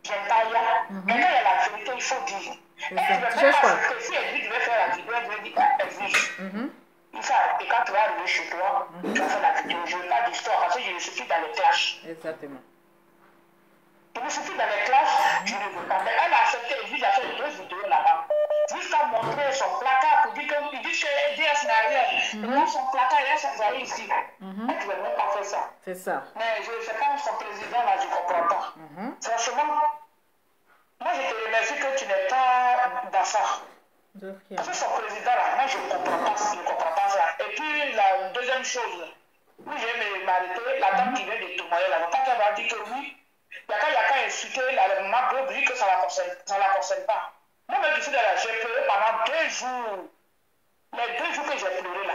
J'aime pas Aya. Mais quand il y a la vérité, il faut dire. Elle ne veut pas que si elle devait faire la vidéo, elle veut dire Edwige. Et quand tu vas arriver chez toi, tu vas faire la vidéo. Je n'ai pas d'histoire parce que je suis dans les clashes. Exactement. Je me suis dans les classes, je ne veux pas. Mais elle a accepté, Edwige a fait 2 vidéos là-bas. Jusqu'à montrer son placard pour dire que DS n'a rien. Il a son placard, il a son foyer ici. Elle ne pouvait même pas faire ça. C'est ça. Mais je ne sais pas, son président là, je ne comprends pas. Franchement, moi je te remercie que tu n'es pas dans ça. Parce que son président là, moi je ne comprends pas ça. Et puis la deuxième chose, oui, je vais m'arrêter, la dame qui vient de témoigner là, pas qu'elle va dire que oui, Yaka insulté la maman pour dire que ça ne la concerne pas. Moi, même ici, j'ai pleuré pendant 2 jours. Les 2 jours que j'ai pleuré là.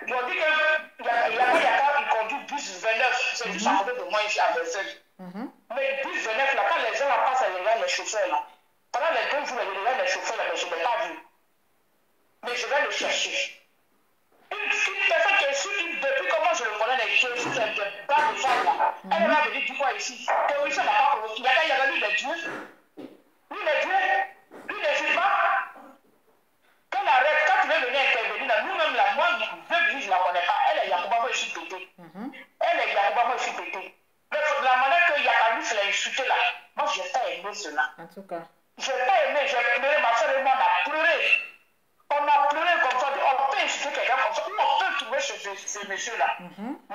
Ils ont dit que Yaka, il conduit bus 29. C'est juste à côté de moi ici à Versailles. Mais bus 29 là, quand les gens là passent, ils regardent les chauffeurs là. Pendant les 2 jours, ils regardent les chauffeurs là, mais je ne l'ai pas vu. Mais je vais le chercher. Une personne qui est ici, depuis comment je le connais, les deux, c'est de bas de femme là. Elle va venir dire quoi ici? Terroriste n'a pas provoqué. Yaka, lui, les dieux. Lui, les dieux. Lui, les juifs pas. Qu'elle arrête, quand tu veux venir intervenir là, nous-mêmes là, moi, je ne la connais pas. Elle est Yacouba, moi, je suis pété. Elle est Yacouba, moi, je suis pété. Mais la manière que Yaka lui l'a insulté là, moi, je n'ai pas aimé cela. En tout cas. Je n'ai pas aimé, j'ai pleuré, ma soeur et moi, on a pleuré. On a pleuré comme ça, on peut insulter quelqu'un comme ça, on peut trouver ce monsieur-là. Mais on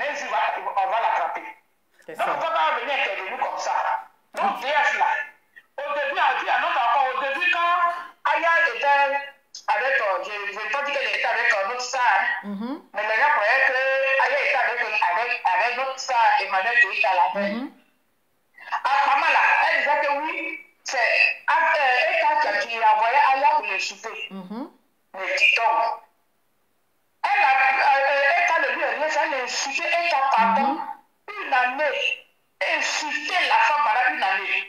va l'attraper. Donc, on ne peut pas venir intervenir comme ça. Donc, DS là, au début, au début, quand Aya était avec, je ne vais pas dire qu'elle était avec notre star, mais les gens croyaient qu'Aya était avec notre star, Emmanuel qui était à la veille. À Pama là, elle disait que oui, c'est Eka qui a envoyé Aya pour le souper. Mais donc, elle a insulté, elle a pardon, une année, insulté la femme pendant une année.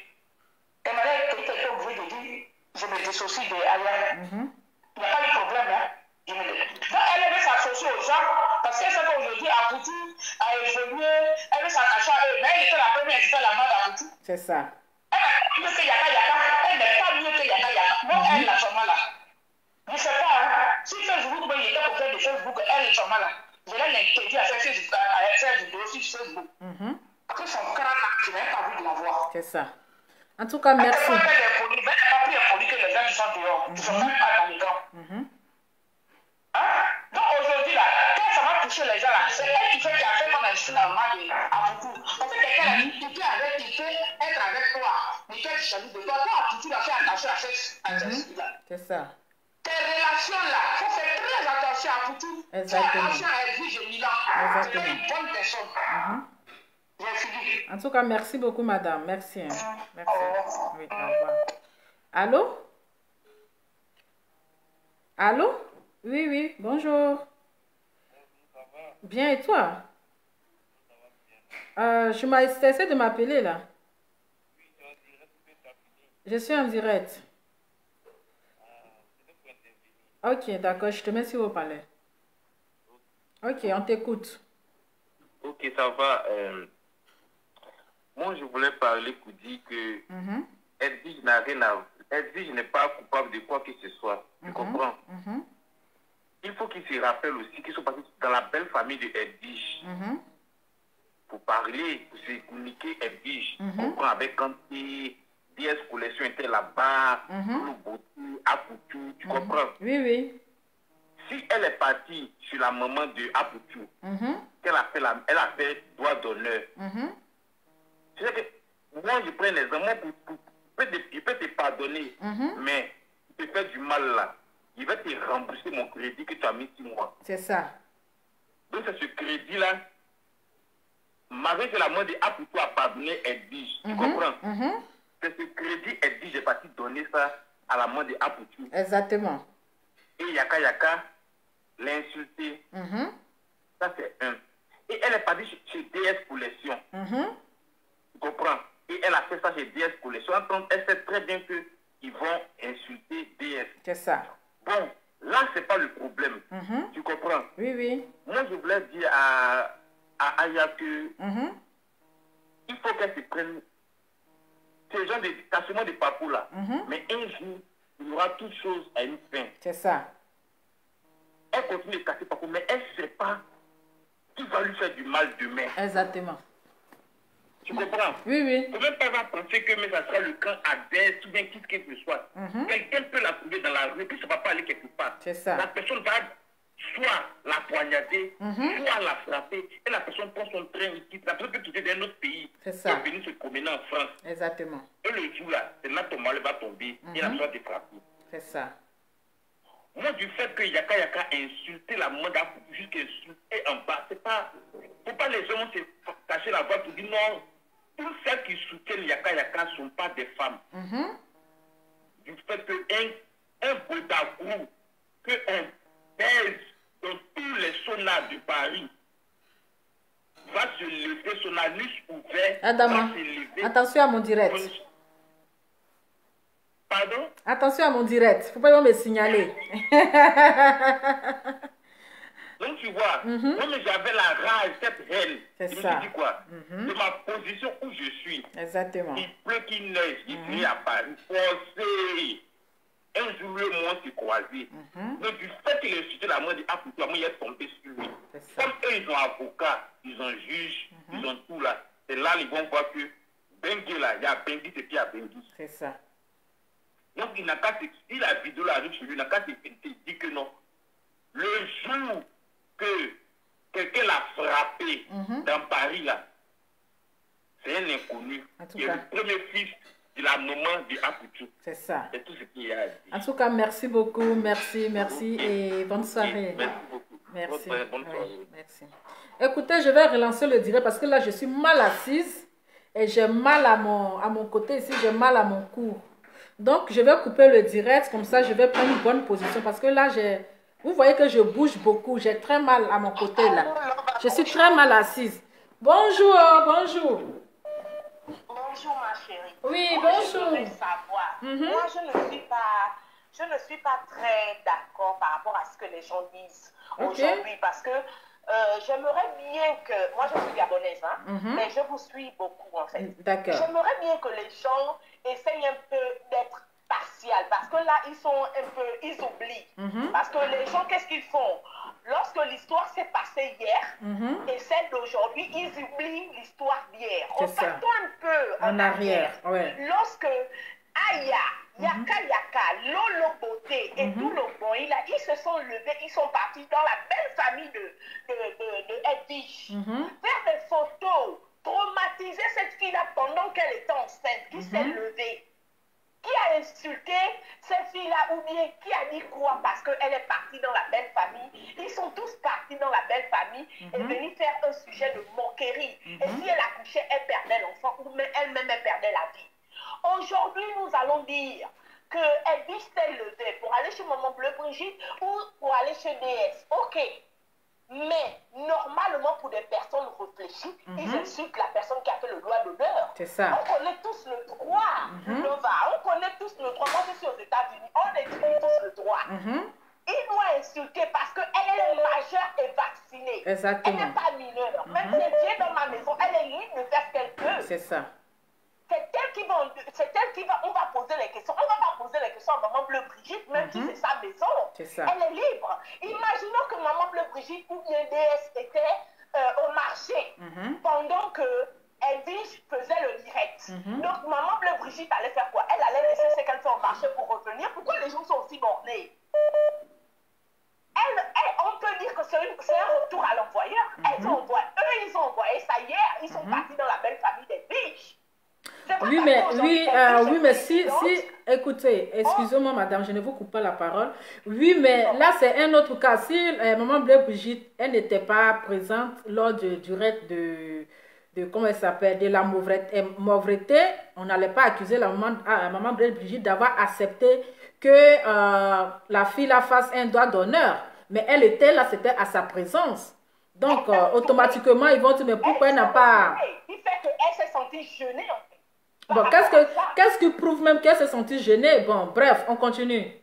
Et maintenant, elle était obligée de dire, je me dissocie de Aya. Il n'y a pas de problème, hein. Donc, elle veut s'associer aux gens, parce qu'elle sait qu'aujourd'hui, Apoutou a évolué, elle veut s'attacher à eux. Mais elle était la première à insulter la mère d'Apoutou. C'est ça. Elle n'est pas mieux que Yaka, elle n'est pas mieux que Yaka. Non, elle, la femme là. Je ne sais pas, hein. Si Facebook, il était pour faire de Facebook, elle est sûrement là. Je l'ai l'interdit à faire vidéo sur Facebook. Parce que son crâne là, je n'ai pas vu de la voir. C'est ça. En tout cas, merci. Elle n'est pas plus impolie que les gens qui sont dehors, qui ne sont même pas dans les camps. Donc aujourd'hui, là, quand ça va toucher les gens là, c'est elle qui a fait comme un style à beaucoup. Parce que quelqu'un a dit, tu peux être avec toi, mais quel jaloux de toi. Toi, tu dois faire attention à ce là. C'est ça. Tes relations là, il faut faire très attention à Poutou. Exactement. Fais attention à Edwige Milan. C'est une bonne personne. J'ai fini. En tout cas, merci beaucoup, madame. Merci. Merci. Oui, au revoir. Allô? Allô? Oui, oui, bonjour. Bien, et toi? Je m'ai essayé de m'appeler là. Je suis en direct. Ok, d'accord, je te mets sur le palais. Ok, on t'écoute. Ok, ça va. Moi, je voulais parler pour dire que Edwige n'a rien à... Edwige n'est pas coupable de quoi que ce soit. Tu comprends? Il faut qu'il se rappelle aussi qu'ils sont passés dans la belle famille de Edwige. Pour parler, pour se communiquer Edwige. Tu comprends? Avec quand DS Collection était là-bas, le Botu, Apoutou, tu comprends? Oui, oui. Si elle est partie sur la maman de Apoutou, elle a fait droit d'honneur. Tu sais que moi, je prends un exemple, il peut te pardonner, mais il te fait du mal là. Il va te rembourser mon crédit que tu as mis 6 mois. C'est ça. Donc c'est ce crédit-là, malgré que la maman de Apoutou a pardonné Edwige, tu comprends? C'est ce crédit Edwige est parti donner ça à la maman de Apoutou. Exactement. Et Yaka l'a insulté. Ça c'est un. Et elle est partie chez DS Collection. Tu comprends? Et elle a fait ça chez DS Collection. Elle sait très bien qu'ils vont insulter DS. C'est ça. Bon, là, c'est pas le problème. Tu comprends? Oui, oui. Moi, je voulais dire à Aya que il faut qu'elle se prenne ce genre de cassement de papou là. Mais un jour, il y aura toute chose à une fin. C'est ça. Elle continue de casser papou, mais elle ne sait pas qui va lui faire du mal demain. Exactement. Tu comprends? Oui, oui. Tu ne peux pas penser que mais ça sera le camp adverse ou bien qui que ce soit. Quelqu'un peut la trouver dans la rue, puis ça ne va pas aller quelque part. C'est ça. La personne va soit la poignarder, soit la frapper, et la personne prend son train, il quitte. La personne peut quitter d'un autre pays, C'est ça. et venir se promener en France. Exactement. Et le jour là, c'est là ton mal va tomber, et la personne va te frapper. C'est ça. Moi, du fait que Yaka Yaka insulté la main d'Apoutou, jusqu'à insulter en bas, c'est pas. Faut pas les gens se cacher la voix pour dire non. Toutes celles qui soutiennent Yaka Yaka ne sont pas des femmes. Du fait qu'un Bodagrou, qu'un baise dans tous les sonars de Paris, va se lever, son anus ouvert, Adama, va se lever. attention à mon direct. Pardon? Attention à mon direct. Faut pas me signaler. Donc tu vois, moi j'avais la rage, cette haine. C'est Je ça. me dis quoi? De ma position où je suis, Exactement. il pleut, qu'il neige, il vient à Paris, forcé. Un jour, le monde s'est croisé. Donc du fait qu'il a insulté la main de Apoutou, la main est tombée sur lui. C'est ça. Comme eux, ils ont avocat, ils ont juge, ils ont tout là. C'est là ils vont voir que Bengue là, il y a Bengue et puis il y a Bengue. C'est ça. Donc il n'a qu'à se si la vidéo là arrive sur lui, il n'a qu'à se dire que non. Le jour que quelqu'un l'a frappé dans Paris là, c'est un inconnu. En tout Il est cas. le premier fils de la maman de Apoutou. C'est ça. C'est tout ce qu'il y a à dire. En tout cas, merci beaucoup. Merci, merci et bonne soirée. Merci beaucoup. Merci. Bonne soirée. Oui, merci. Écoutez, je vais relancer le direct parce que là, je suis mal assise et j'ai mal à mon côté ici, j'ai mal à mon cou. Donc, je vais couper le direct, comme ça, je vais prendre une bonne position parce que là, vous voyez que je bouge beaucoup, j'ai très mal à mon côté là. Je suis très mal assise. Bonjour, bonjour. Bonjour ma chérie. Oui, Moi, bonjour. Je voudrais savoir. Moi, je ne suis pas très d'accord par rapport à ce que les gens disent aujourd'hui parce que j'aimerais bien que... Moi, je suis gabonaise, hein, mais je vous suis beaucoup, en fait. D'accord. J'aimerais bien que les gens essayent un peu d'être partial parce que là, ils sont un peu... Ils oublient. Parce que les gens, qu'est-ce qu'ils font? Lorsque l'histoire s'est passée hier et celle d'aujourd'hui, ils oublient l'histoire d'hier. Repartons un peu en arrière. Ouais. Lorsque Aya, Yaka Yaka, Lolo Beauté et tout le bon, ils se sont levés, ils sont partis dans la belle famille de Edwige. Faire des photos, traumatiser cette fille-là pendant qu'elle était enceinte, qui s'est levée. Qui a insulté cette fille-là ou bien qui a dit quoi parce qu'elle est partie dans la belle famille. Ils sont tous partis dans la belle famille et venus faire un sujet de moquerie. Et si elle accouchait, elle perdait l'enfant ou même elle-même, elle perdait la vie. Aujourd'hui, nous allons dire qu'elle dit s'est levée pour aller chez Maman Bleu Brigitte ou pour aller chez DS. Ok. Mais normalement, pour des personnes réfléchies, ils insultent la personne qui a fait le doigt d'honneur. C'est ça. On connaît tous le droit. On connaît tous le droit. Moi, je suis aux États-Unis. On étudie tous le droit. Il doit insulter parce qu'elle est majeure et vaccinée. Exactement. Elle n'est pas mineure. Même si elle vient dans ma maison, elle est libre de faire ce qu'elle peut. C'est ça. C'est elle qui va, on va poser les questions. On va pas poser les questions à Maman Bleu Brigitte, même si c'est sa maison. C'est ça. Elle est libre. Imaginons que Maman Bleu Brigitte ou bien DS était au marché pendant que Edwige faisait le direct. Donc Maman Bleu Brigitte allait faire quoi? Elle allait laisser ce qu'elle fait au marché pour revenir. Pourquoi les gens sont aussi bornés? On peut dire que c'est un retour à l'envoyeur. Ils ont envoyé ça hier. Ils sont partis dans la belle famille d'Edwige. Oui, mais si, écoutez, excusez-moi, madame, je ne vous coupe pas la parole. Oui, mais là, c'est un autre cas. Si Maman Bleu Brigitte, elle n'était pas présente lors du direct de comment elle s'appelle, de la mauvreté, on n'allait pas accuser la Maman Bleu Brigitte d'avoir accepté que la fille la fasse un doigt d'honneur. Mais elle était là, c'était à sa présence. Donc, automatiquement, ils vont dire, mais pourquoi elle n'a pas... Il fait qu'elle s'est sentie gênée, en fait. Bon, qu'est-ce qui prouve même qu'elle s'est sentie gênée? Bon, bref, on continue.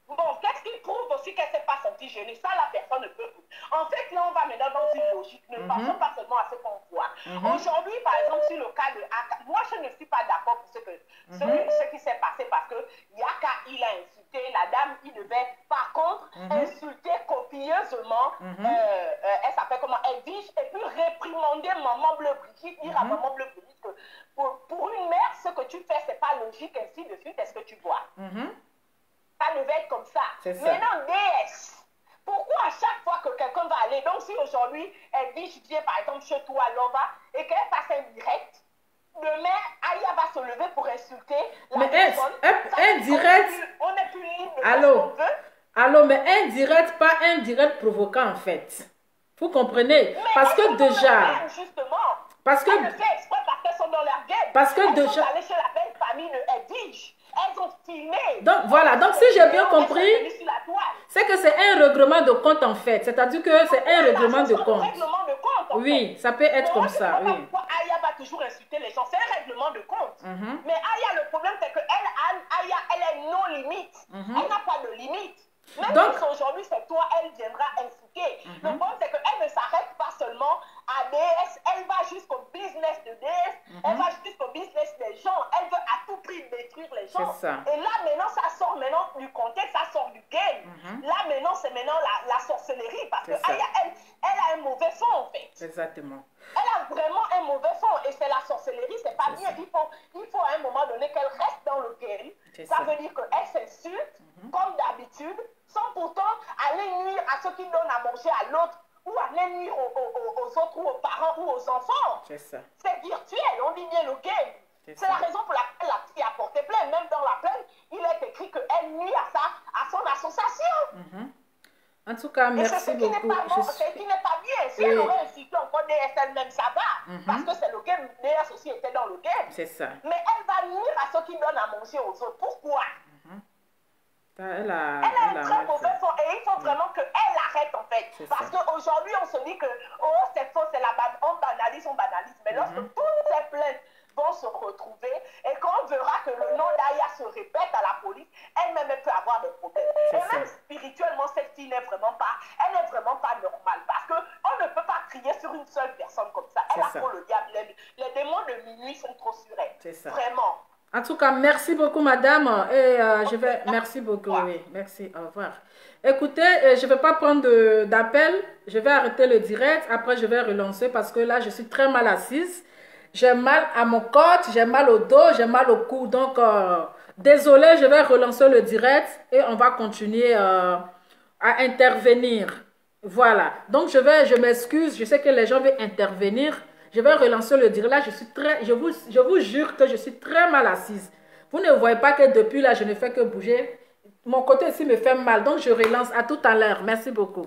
Bon, qu'est-ce qui prouve aussi qu'elle ne s'est pas sentie gênée? Ça, la personne ne peut plus. En fait, là, on va maintenant dans une logique. Ne pensons pas seulement à ce qu'on voit. Aujourd'hui, par exemple, sur le cas de Aka, moi, je ne suis pas d'accord pour ce qui s'est passé parce que Yaka, il a insulté la dame, il devait, par contre, insulter copieusement, elle s'appelle comment, Edwige, et puis réprimander Maman Bleu Brigitte, dire à Maman Bleu Brigitte que pour une mère, ce que tu fais, c'est pas logique, ainsi de suite, est-ce que tu vois? Ça devait être comme ça. Maintenant, DS, pourquoi à chaque aujourd'hui, Edwige vient par exemple chez toi, Lova, et qu'elle passe un direct, demain, Aya va se lever pour insulter la personne. Indirect. On n'est plus libre de faire ce qu'on veut. Allô, mais indirect, pas indirect provoquant en fait. Vous comprenez? Mais parce que déjà... justement. Parce que... Elles le fait exprès parce qu'elles sont dans leur game. Parce que elles déjà... sont allées chez la belle famille de Edwige. Elles ont filmé. Donc voilà, donc si j'ai bien compris, c'est que c'est un règlement de compte en fait. C'est-à-dire que c'est un règlement de compte. Règlement de compte oui, ça peut être comme ça. Oui. Pourquoi Aya va toujours insulter les gens? C'est un règlement de compte. Mais Aya, le problème, c'est qu'elle, Aya, elle est non limite. Elle n'a pas de limite. Même donc, si aujourd'hui c'est toi, elle viendra insulter. Le problème, c'est qu'elle ne s'arrête pas seulement à DS, elle va jusqu'au business de DS, elle va jusqu'au business des gens. Elle veut à tout prix détruire les gens. Et là, maintenant, ça sort maintenant du contexte, ça sort du game. Là, maintenant, c'est maintenant la sorcellerie. Parce que Aya, elle a un mauvais fond, en fait. Exactement. Elle a vraiment un mauvais fond. Et c'est la sorcellerie, c'est pas bien. Il faut à un moment donné qu'elle reste dans le game. Ça veut dire qu'elle s'insulte, comme d'habitude, sans pourtant aller nuire à ceux qui donnent à manger à l'autre, ou aller nuire aux autres, ou aux parents, ou aux enfants. C'est ça. C'est virtuel, on dit bien le game. C'est la raison pour laquelle la fille a porté plainte. Même dans la plainte, il est écrit qu'elle nuit à son association. En tout cas, merci beaucoup. C'est ce qui n'est pas bien. Si elle aurait insulté encore DSL, même ça va. Parce que c'est le game, DS aussi était dans le game. C'est ça. Mais elle va nuire à ceux qui donnent à manger aux autres. Pourquoi? Elle a un très mauvais fond et il faut vraiment qu'elle arrête en fait. Parce qu'aujourd'hui, on se dit que c'est faux, on banalise. Mais lorsque toutes ces plaintes vont se retrouver et qu'on verra que le nom d'Aya se répète à la police, elle-même peut avoir des problèmes. Et même spirituellement, cette fille n'est vraiment pas, normale. Parce qu'on ne peut pas crier sur une seule personne comme ça. Elle a trop le diable. Les démons de minuit sont trop sur elle. Vraiment. En tout cas, merci beaucoup, madame. Et merci beaucoup. Oui, merci. Au revoir. Écoutez, je ne vais pas prendre d'appel. Je vais arrêter le direct. Après, je vais relancer parce que là, je suis très mal assise. J'ai mal à mon côte, j'ai mal au dos, j'ai mal au cou. Donc, désolé, je vais relancer le direct et on va continuer à intervenir. Voilà. Donc, je m'excuse. Je sais que les gens veulent intervenir. Je vais relancer le direct. Là, je vous jure que je suis très mal assise. Vous ne voyez pas que depuis là, je ne fais que bouger. Mon côté ici me fait mal. Donc, je relance. À tout à l'heure. Merci beaucoup.